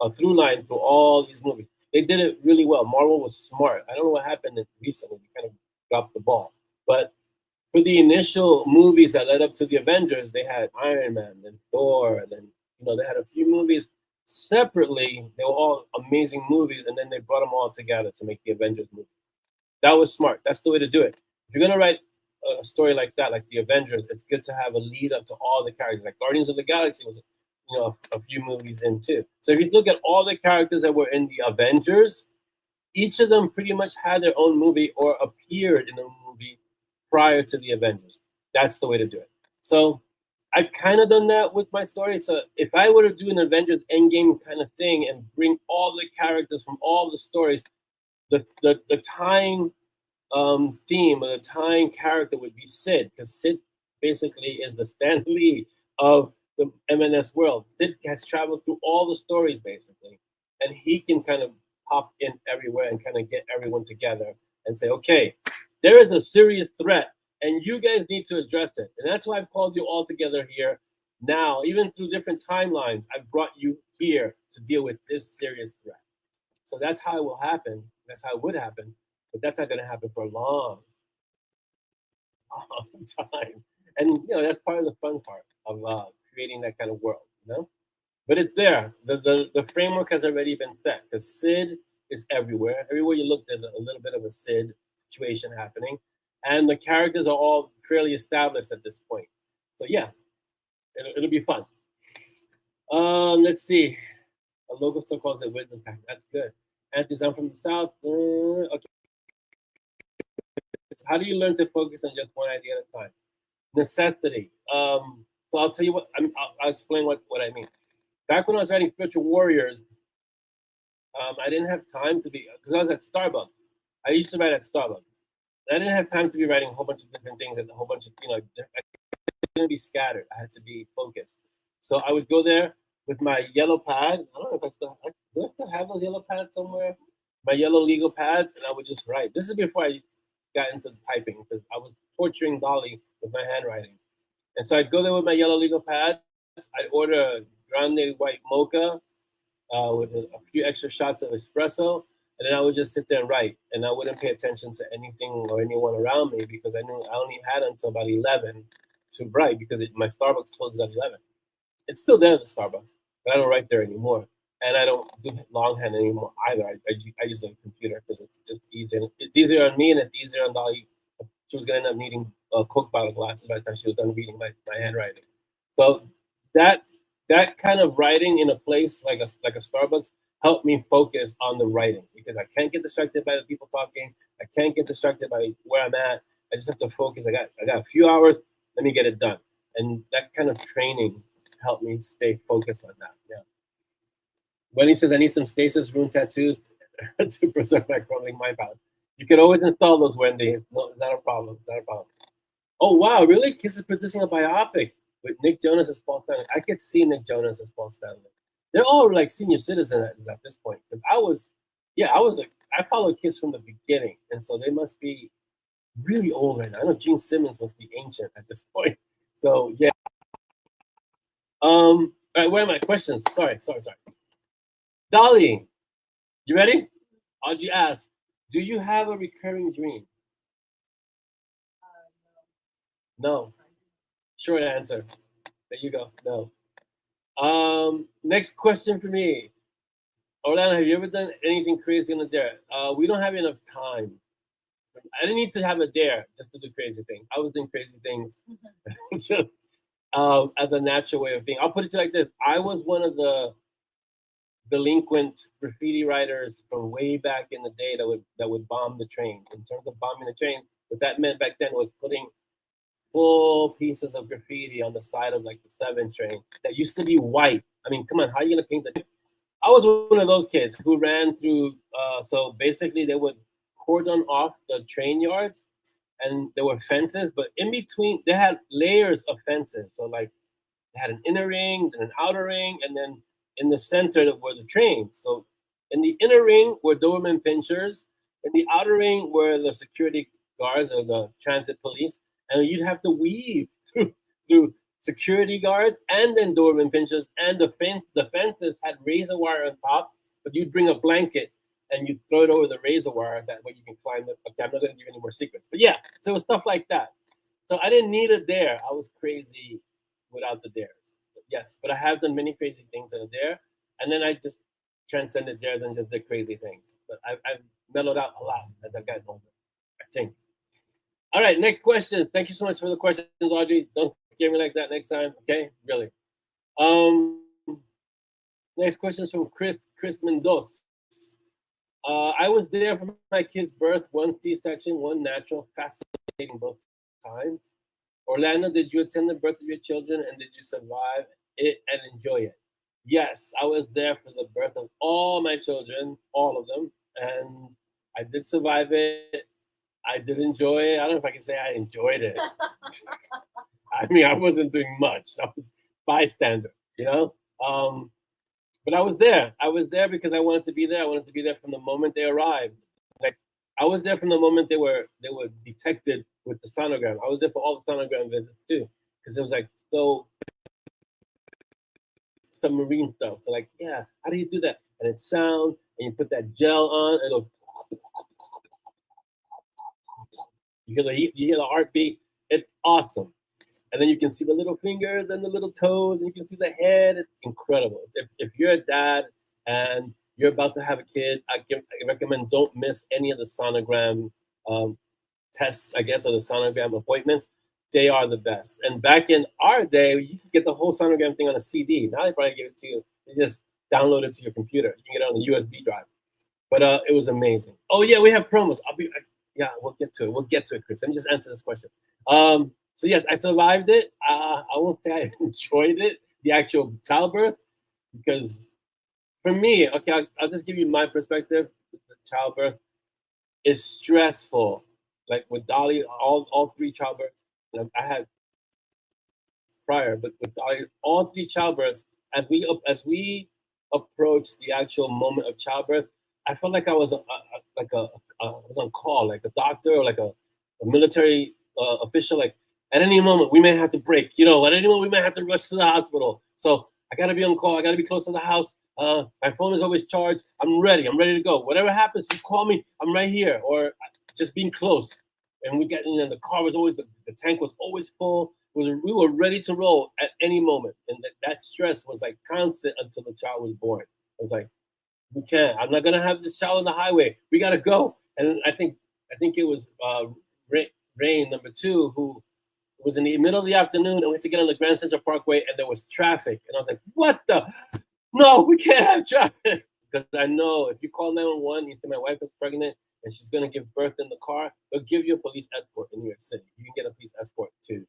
a through line through all these movies. They did it really well. Marvel was smart. I don't know what happened recently. They kind of dropped the ball. But for the initial movies that led up to the Avengers, they had Iron Man, then Thor, and then they had a few movies separately. They were all amazing movies, and then they brought them all together to make the Avengers movie. That was smart. That's the way to do it. If you're gonna write a story like that, like the Avengers, it's good to have a lead up to all the characters. Like Guardians of the Galaxy was, a few movies in too. So if you look at all the characters that were in the Avengers, each of them pretty much had their own movie or appeared in a movie prior to the Avengers. That's the way to do it. So I've kind of done that with my story. So if I were to do an Avengers Endgame kind of thing and bring all the characters from all the stories, the tying theme or the tying character would be Sid, because Sid basically is the Stan Lee of the MNS world. Sid has traveled through all the stories basically, and he can kind of pop in everywhere and kind of get everyone together and say, okay, there is a serious threat, and you guys need to address it. And that's why I've called you all together here now. Even through different timelines, I've brought you here to deal with this serious threat. So that's how it will happen. That's how it would happen. But that's not going to happen for a long, long time. And that's part of the fun part of creating that kind of world. But it's there. The framework has already been set, because Sid is everywhere. Everywhere you look, there's a little bit of a Sid situation happening, and the characters are all fairly established at this point. So yeah, it'll be fun. Let's see. A local store calls it wisdom time. That's good. Anthony's, I'm from the South. Okay. So how do you learn to focus on just one idea at a time? Necessity. So I'll tell you what. I'll explain what I mean. Back when I was writing Spiritual Warriors, I didn't have time to be, because I was at Starbucks. I used to write at Starbucks. I didn't have time to be writing a whole bunch of different things and a whole bunch of, I couldn't be scattered. I had to be focused. So I would go there with my yellow pad. I don't know if do I still have those yellow pads somewhere? My yellow legal pads, and I would just write. This is before I got into typing, because I was torturing Dolly with my handwriting. And so I'd go there with my yellow legal pads. I'd order a grande white mocha with a few extra shots of espresso, and then I would just sit there and write, and I wouldn't pay attention to anything or anyone around me, because I knew I only had until about 11 to write, because my Starbucks closes at 11. It's still there at the Starbucks, but I don't write there anymore, and I don't do longhand anymore either. I use a computer because it's just easier. It's easier on me, and it's easier on Dolly. She was gonna end up needing Coke bottle glasses by the time she was done reading my handwriting. So that kind of writing in a place like a Starbucks helped me focus on the writing, because I can't get distracted by the people talking. I can't get distracted by where I'm at. I just have to focus. I got a few hours. Let me get it done. And that kind of training helped me stay focused on that. Yeah. Wendy says, I need some stasis rune tattoos to preserve my crumbling mind palace. You can always install those, Wendy. It's not a problem. It's not a problem. Oh, wow. Really? Kiss is producing a biopic with Nick Jonas as Paul Stanley. I could see Nick Jonas as Paul Stanley. They're all like senior citizens at this point. Because I followed Kiss from the beginning. And so they must be really old right now. I know Gene Simmons must be ancient at this point. So, yeah. All right, where are my questions? Sorry. Dolly, you ready? Audrey asks, do you have a recurring dream? No. Short answer. There you go. No. Next question for me. Orlando, have you ever done anything crazy on a dare? We don't have enough time. I didn't need to have a dare just to do crazy things. I was doing crazy things just as a natural way of being. I'll put it to you like this. I was one of the delinquent graffiti writers from way back in the day that would bomb the trains. In terms of bombing the trains, what that meant back then was putting full pieces of graffiti on the side of like the 7 train that used to be white. I mean, come on, how are you gonna paint the? I was one of those kids who ran through. So basically, they would cordon off the train yards, and there were fences, but in between, they had layers of fences. So like, they had an inner ring, then an outer ring, and then in the center were the trains. So in the inner ring were Doberman pinchers. In the outer ring were the security guards or the transit police, and you'd have to weave through security guards and then Doberman pinchers, and the fences had razor wire on top, but you'd bring a blanket and you throw it over the razor wire. That way you can climb it. Okay, I'm not going to give you any more secrets, but yeah, so it was stuff like that. So I didn't need a dare. I was crazy without the dares. Yes, but I have done many crazy things in a dare, and then I just transcended dares and just did crazy things. But I've mellowed out a lot as I've gotten older, I think. All right, next question. Thank you so much for the questions, Audrey. Don't scare me like that next time, okay? Really. Next question is from Chris Mendoza. I was there for my kid's birth, 1 C-section, 1 natural, fascinating both times. Orlando, did you attend the birth of your children and did you survive it and enjoy it? Yes, I was there for the birth of all my children, all of them, and I did survive it. I did enjoy it. I don't know if I can say I enjoyed it. I mean, I wasn't doing much. I was bystander, you know. But I was there. I was there because I wanted to be there. I wanted to be there from the moment they arrived. Like I was there from the moment they were detected with the sonogram. I was there for all the sonogram visits too, because it was like so submarine stuff. So like, yeah, how do you do that? And it's sound, and you put that gel on, and it'll, you hear the heartbeat. It's awesome. And then you can see the little fingers and the little toes, and you can see the head. It's incredible. If you're a dad and you're about to have a kid, I recommend don't miss any of the sonogram tests, I guess, or the sonogram appointments. They are the best. And back in our day, you could get the whole sonogram thing on a CD. Now they probably give it to you. You just download it to your computer. You can get it on the USB drive. But it was amazing. Oh yeah, we have promos. Yeah, we'll get to it. We'll get to it, Chris. Let me just answer this question. So yes, I survived it. I won't say I enjoyed it, the actual childbirth, because for me, okay, I'll just give you my perspective. The childbirth is stressful. Like with Dolly, all three childbirths I had prior, but with Dolly, all three childbirths, as we approached the actual moment of childbirth, I felt like I was was on call, like a doctor or like a military official. Like at any moment we may have to break, you know. At any moment we may have to rush to the hospital. So I gotta be on call. I gotta be close to the house. My phone is always charged. I'm ready to go. Whatever happens, you call me. I'm right here. Or just being close. And we got, you know, the car was always, the tank was always full. We were ready to roll at any moment. And that stress was like constant until the child was born. It was like, we can't. I'm not gonna have this child on the highway. We gotta go. And I think it was Rain number 2 who was in the middle of the afternoon and we had to get on the Grand Central Parkway and there was traffic. And I was like, what the? No, we can't have traffic. Because I know if you call 911, you say my wife is pregnant and she's gonna give birth in the car, they'll give you a police escort in New York City. You can get a police escort to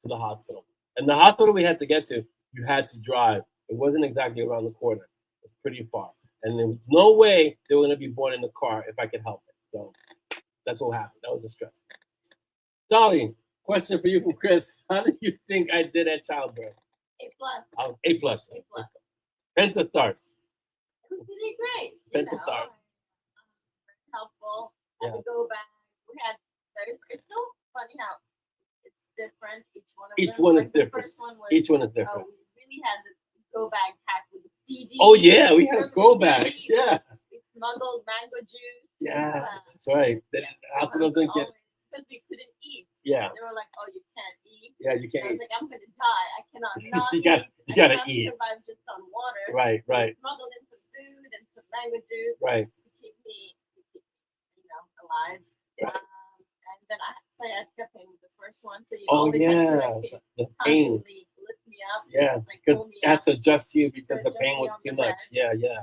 the hospital. And the hospital we had to get to, you had to drive. It wasn't exactly around the corner. It was pretty far. And there was no way they were gonna be born in the car if I could help it. So that's what happened. That was a stress. Dolly, question for you from Chris. How do you think I did at childbirth? A+. I was A+. A+. Penta stars. It was really great. Penta stars. Helpful. Yeah. Had to go back. We had it's so funny how it's different. Each one is like different. The first one was, Each one is different. We really had the go bag packed with the CD. Oh yeah, we had a go bag. Yeah. We smuggled mango juice. Yeah, that's right. The hospital didn't get, because we couldn't eat. Yeah. They were like, "Oh, you can't eat." Yeah, you can't I was eat. like, "I'm gonna die. I cannot not You eat. gotta I cannot eat. survive just on water." Right, So right. we smuggled in some food and some mango juice. Right. To keep me, alive. Right. And then I kept him with the first one, so you Oh always yeah, had to the pain. constantly lift me up. Yeah, like because pull me you had up. to adjust you because the adjust pain me was on too the much. bed. Yeah. Yeah.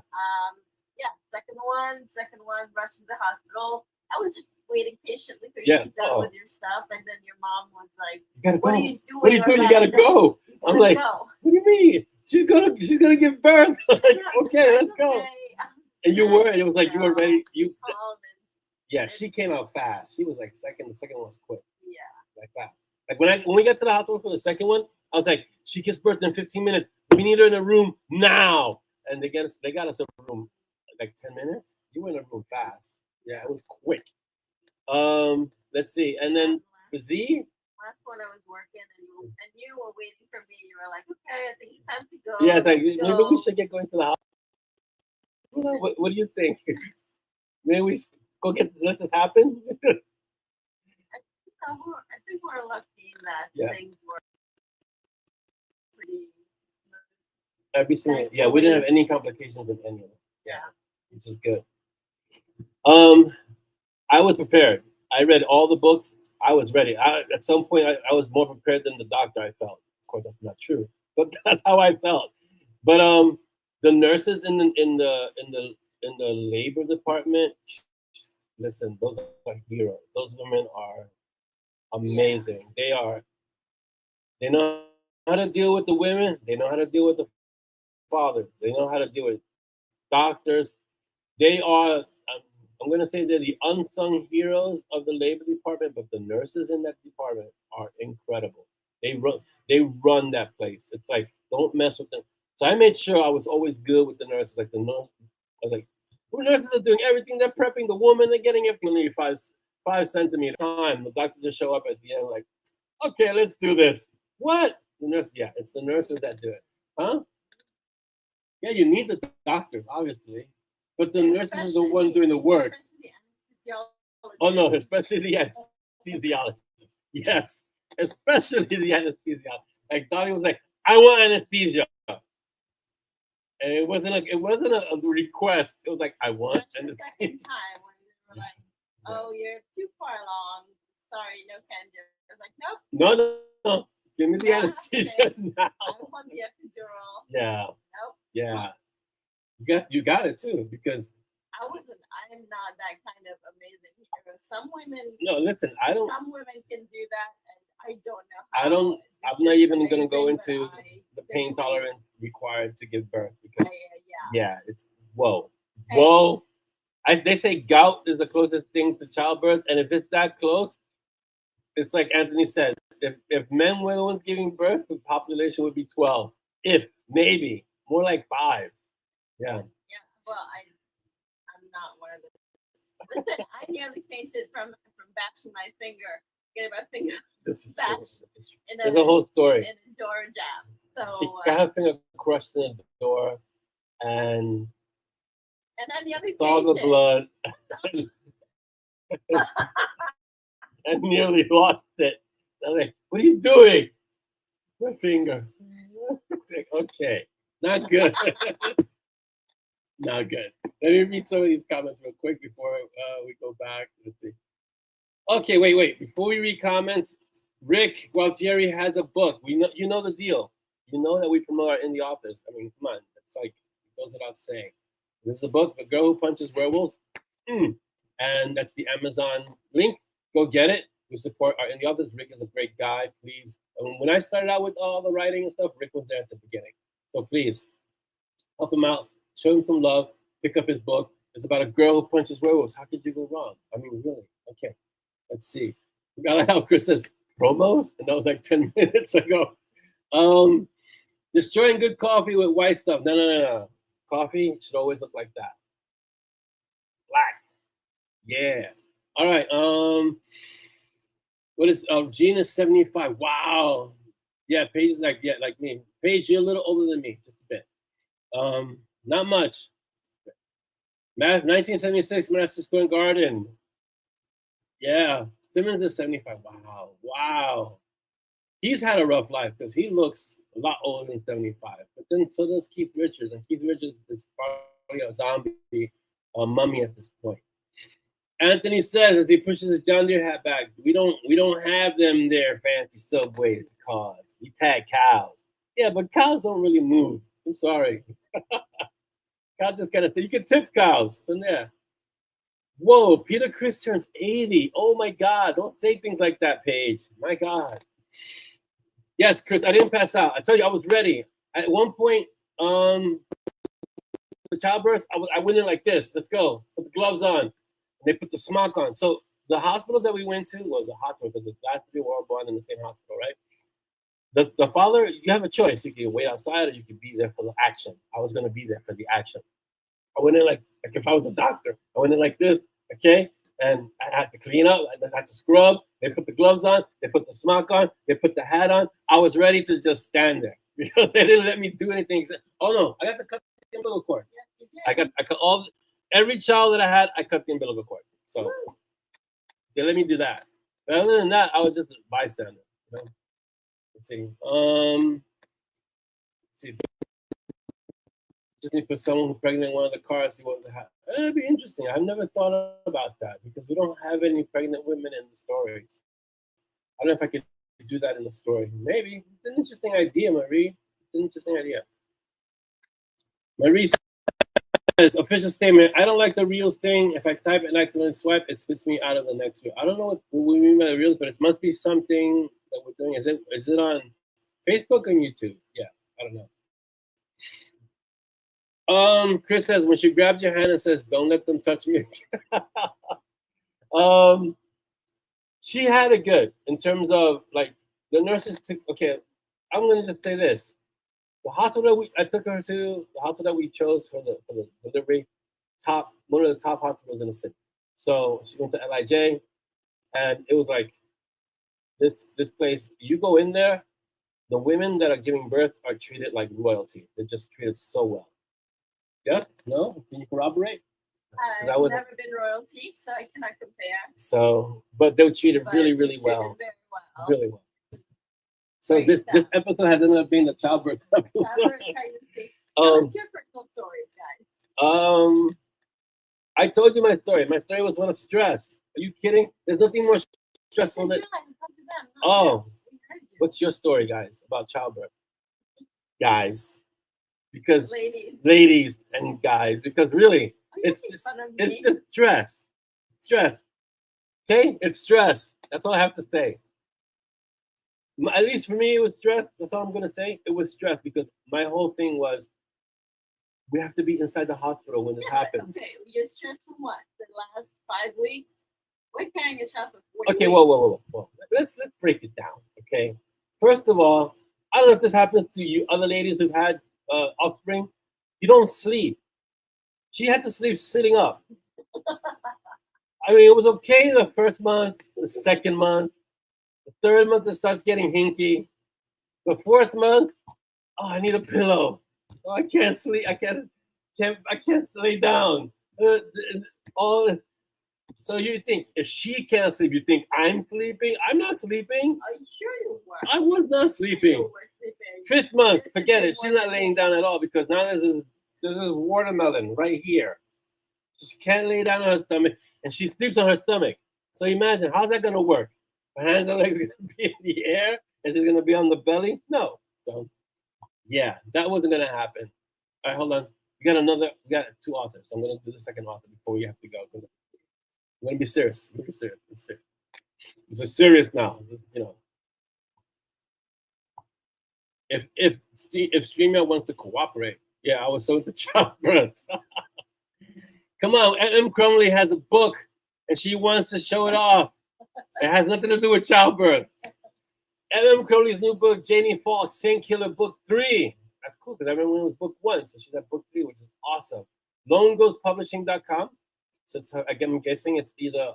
Second one, rushed to the hospital. I was just waiting patiently for you Yeah. to be done with your stuff, and then your mom was like, You gotta "What go. are you doing? What are you doing? You gotta go. I'm like, go. what do you mean? She's gonna give birth. Like, okay, let's go. And you were. It was like you were ready. You. Yeah, she came out fast. She was like second. The second one was quick. Yeah. Like fast. Like when we got to the hospital for the second one, I was like, she gives birth in 15 minutes. We need her in a room now. And they got us a room like 10 minutes. You were in a room fast. Yeah, it was quick. Let's see. And then for Z. Last one I was working and you were waiting for me. You were like, okay, I think it's time to go. Yeah, it's like maybe we should get going to the hospital. What do you think? Maybe we go let this happen? I think we're lucky that things were pretty smooth. Everything, yeah, we didn't have any complications in any of it. Yeah. Which is good. I was prepared. I read all the books. I was ready. At some point, I was more prepared than the doctor. I felt. Of course, that's not true, but that's how I felt. But the nurses in the labor department, listen, those are heroes. Those women are amazing. They are They know how to deal with the women. They know how to deal with the fathers. They know how to deal with doctors. They are, I'm going to say they're the unsung heroes of the labor department, but the nurses in that department are incredible. They run that place. It's like, don't mess with them. So I made sure I was always good with the nurses. Like the nurse, I was like, the nurses are doing everything. They're prepping the woman. They're getting it from me 5 centimeters time. The doctor just show up at the end like, okay, let's do this. What? The nurse, yeah, it's the nurses that do it. Huh? Yeah, you need the doctors, obviously. But the nurses are the one doing the work. Oh no, especially the anesthesiologist. Yes, especially the anesthesiologist. Like Donnie was like, I want anesthesia. And it wasn't a request. It was like, I want anesthesia. The second time when we were like, oh, you're too far along. Sorry, no can do. I was like, nope. No. Give me the anesthesia now. I want the epidural. Yeah. Nope. Yeah. You got it too, because I am not that kind of amazing hero. Some women. No, listen, I don't. Some women can do that, and I don't know how. I'm not even going to go into the pain tolerance required to give birth because yeah, it's whoa. They say gout is the closest thing to childbirth, and if it's that close, it's like Anthony said. If men were the ones giving birth, the population would be 12. If maybe more like 5. Yeah. Yeah. Well, I'm not one of the. Listen, I nearly fainted from bashing my finger, getting my finger bashed. There's a whole story. In a door jam. So she got her finger crushed in the door, and I nearly saw the blood, and nearly lost it. I'm like, what are you doing? My finger. Like, okay, not good. Not good. Let me read some of these comments real quick before we go back. Let's see. Okay, wait. Before we read comments, Rick Gualtieri has a book. You know the deal. You know that we promote our in the office. I mean, come on. It's like, it goes without saying. This is the book, The Girl Who Punches Werewolves. And that's the Amazon link. Go get it. We support our in the office. Rick is a great guy. Please. When I started out with all the writing and stuff, Rick was there at the beginning. So please help him out. Show him some love. Pick up his book. It's about a girl who punches werewolves. How could you go wrong? I mean, really? Okay. Let's see. We got how Chris says promos, and that was like 10 minutes ago. Destroying good coffee with white stuff. No. Coffee should always look like that. Black. Yeah. All right. What is Gina 75? Wow. Yeah, Paige is like me. Paige, you're a little older than me, just a bit. Not much. 1976, Madison Square Garden. Yeah, Simmons is 75. Wow. He's had a rough life because he looks a lot older than 75. But then so does Keith Richards, and Keith Richards is probably a zombie, a mummy at this point. Anthony says as he pushes his John Deere hat back, we don't have them there fancy subway cars. We tag cows. Yeah, but cows don't really move. I'm sorry. Cows just kind of say you can tip cows. So yeah. Whoa, Peter Chris turns 80. Oh my God. Don't say things like that, Paige. My God. Yes, Chris, I didn't pass out. I tell you, I was ready. At one point, the childbirth, I went in like this. Let's go. Put the gloves on. They put the smock on. So the hospitals that we went to, well, the hospital, because the last 3 were all born in the same hospital, right? The father, you have a choice. You can wait outside or you can be there for the action. I was going to be there for the action. I went in like if I was a doctor. I went in like this, okay? And I had to clean up. I had to scrub. They put the gloves on. They put the smock on. They put the hat on. I was ready to just stand there because they didn't let me do anything. Oh, no. I got to cut the umbilical cord. I cut every child that I had, I cut the umbilical cord. So they let me do that. But other than that, I was just a bystander. You know? Let's see. Let's see. Just need to put someone who's pregnant in one of the cars. See what they have. It'd be interesting. I've never thought about that because we don't have any pregnant women in the stories. I don't know if I could do that in the story. Maybe. It's an interesting idea, Marie. It's an interesting idea. Marie says, official statement, I don't like the reels thing. If I type and accidentally swipe, it spits me out of the next reel. I don't know what we mean by the reels, but it must be something that we're doing. Is it on Facebook and YouTube. Yeah, I don't know. Chris says when she grabs your hand and says, "Don't let them touch me." She had it good in terms of like the nurses took. Okay, I'm gonna just say this: the hospital I took her to, the hospital that we chose for the delivery, one of the top hospitals in the city. So she went to LIJ, and it was like this place. You go in there, the women that are giving birth are treated like royalty. They're just treated so well. Yes? No? Can you corroborate? I've never been royalty, so I cannot compare. So, but they were treated really, really treated well. very well. Really well. So this episode has ended up being the childbirth episode. Childbirth, pregnancy. Tell us your personal stories, guys. I told you my story. My story was one of stress. Are you kidding? There's nothing more stressful than. Oh, what's your story, guys, about childbirth? Guys, because ladies and guys, because really, it's just stress. Stress. Okay, it's stress. That's all I have to say. At least for me, it was stress. That's all I'm gonna say. It was stress because my whole thing was we have to be inside the hospital when this happens. Okay, you're stressed from what? The last 5 weeks? We're carrying a child for 40 Okay, weeks. whoa. Let's break it down. Okay. First of all, I don't know if this happens to you other ladies who've had offspring. You don't sleep. She had to sleep sitting up. I mean, it was okay the first month, the second month, the third month it starts getting hinky. The fourth month, oh, I need a pillow. Oh, I can't sleep. I can't lay down. So you think if she can't sleep, you think I'm sleeping? I'm not sleeping. Are you sure you were? I was not sleeping. You were sleeping. Fifth month, forget it. She's not laying down at all because now there's this watermelon right here. So she can't lay down on her stomach, and she sleeps on her stomach. So imagine, how's that gonna work? Her hands and legs are gonna be in the air, and she's gonna be on the belly? No. So yeah, that wasn't gonna happen. All right, hold on. We got two authors. So I'm gonna do the second author before we have to go because I'm gonna be serious. This is serious now. Just, if StreamYard wants to cooperate, yeah, I was so into childbirth. Come on, M. Crumley has a book, and she wants to show it off. It has nothing to do with childbirth. M. Crowley's new book, Janie Falk, Saint Killer Book 3. That's cool because I remember when it was book 1, so she's at book 3, which is awesome. LoneGhostPublishing.com. So it's her, again, I'm guessing it's either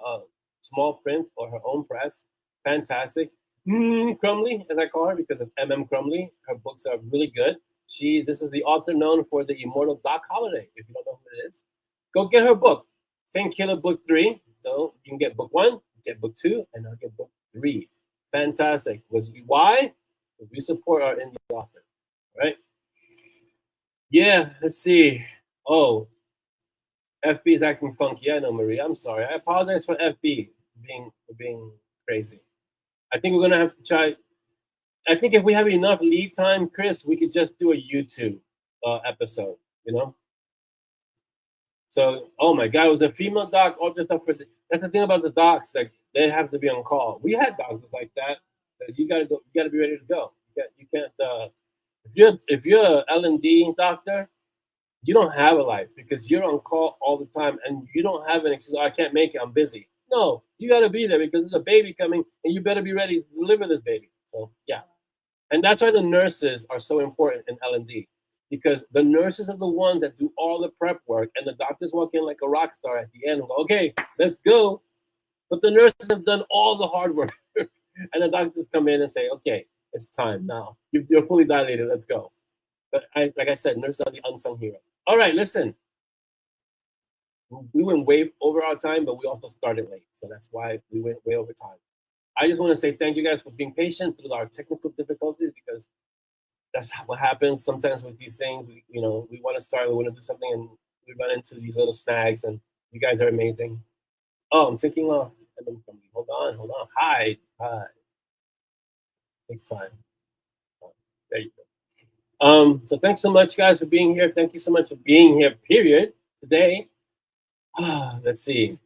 small print or her own press. Fantastic. Crumley, as I call her, because of M. Crumley. Her books are really good. This is the author known for the immortal Doc Holliday. If you don't know who it is, go get her book, Saint Killer Book 3. So you can get book 1, get book 2, and I'll get book 3. Fantastic. Why? Because we support our indie author, right? Yeah, let's see. Oh, FB is acting funky. I know, Maria. I'm sorry. I apologize for FB being crazy. I think we're gonna have to try. I think if we have enough lead time, Chris, we could just do a YouTube episode. So, oh my God, it was a female doc all just up for. That's the thing about the docs, like they have to be on call. We had doctors like that. You gotta go. You gotta be ready to go. You can't. If you're a L&D doctor, you don't have a life because you're on call all the time, and you don't have an excuse. I can't make it. I'm busy. No, you gotta be there because there's a baby coming, and you better be ready to deliver this baby. So yeah, and that's why the nurses are so important in L&D. Because the nurses are the ones that do all the prep work, and the doctors walk in like a rock star at the end and go, okay, let's go. But the nurses have done all the hard work. And the doctors come in and say, okay, it's time now. You're fully dilated, let's go. But like I said, nurses are the unsung heroes. All right, listen. We went way over our time, but we also started late. So that's why we went way over time. I just want to say thank you guys for being patient through our technical difficulties because that's what happens sometimes with these things. We want to start, we want to do something, and we run into these little snags. And you guys are amazing. Oh, I'm taking off. Hold on. Hi. Takes time. There you go. So thanks so much, guys, for being here. Thank you so much for being here. Period. Today. Let's see.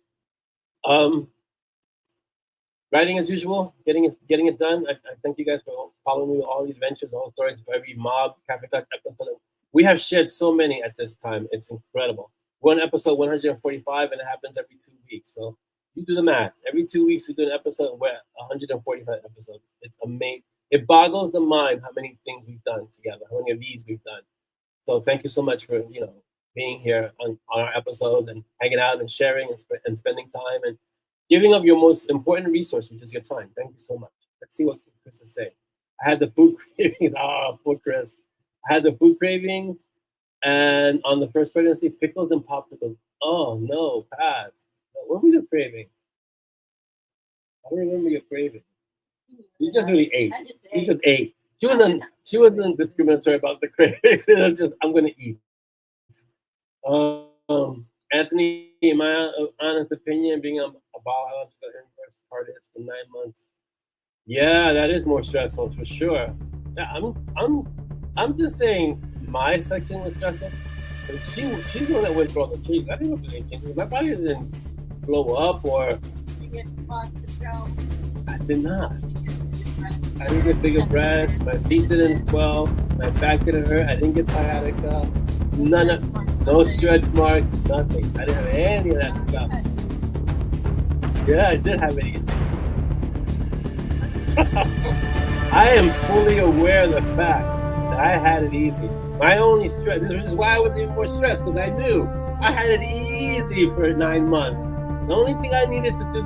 writing as usual, getting it done. I thank you guys for following me with all the adventures, all the stories for every MoB Kaffeeklatsch episode. We have shared so many at this time. It's incredible. We're on episode 145, and it happens every 2 weeks. So you do the math. Every 2 weeks we do an episode, and we're at 145 episodes. It's amazing. It boggles the mind how many things we've done together, how many of these we've done. So thank you so much for being here on our episodes and hanging out and sharing and spending time and giving up your most important resource, which is your time. Thank you so much. Let's see what Chris is saying. I had the food cravings. Poor Chris. I had the food cravings, and on the first pregnancy, pickles and popsicles. Oh no, pass. What were you craving? I don't remember your craving. You just really ate. You just ate. She wasn't discriminatory about the cravings. It was just, I'm gonna eat. Anthony, in my honest opinion, being a biological inverse TARDIS for 9 months, yeah, that is more stressful for sure. Yeah, I'm just saying my section was stressful. But she's the one that went through all the changes. I didn't go through any changes. My body didn't blow up or. You get the show. I did not. I didn't get bigger breasts. My feet didn't swell. My back didn't hurt. I didn't get sciatica. No stretch marks. Nothing. I didn't have any of that stuff. Yeah, I did have it easy. I am fully aware of the fact that I had it easy. My only stress, this is why I was even more stressed, because I knew I had it easy for 9 months. The only thing I needed to do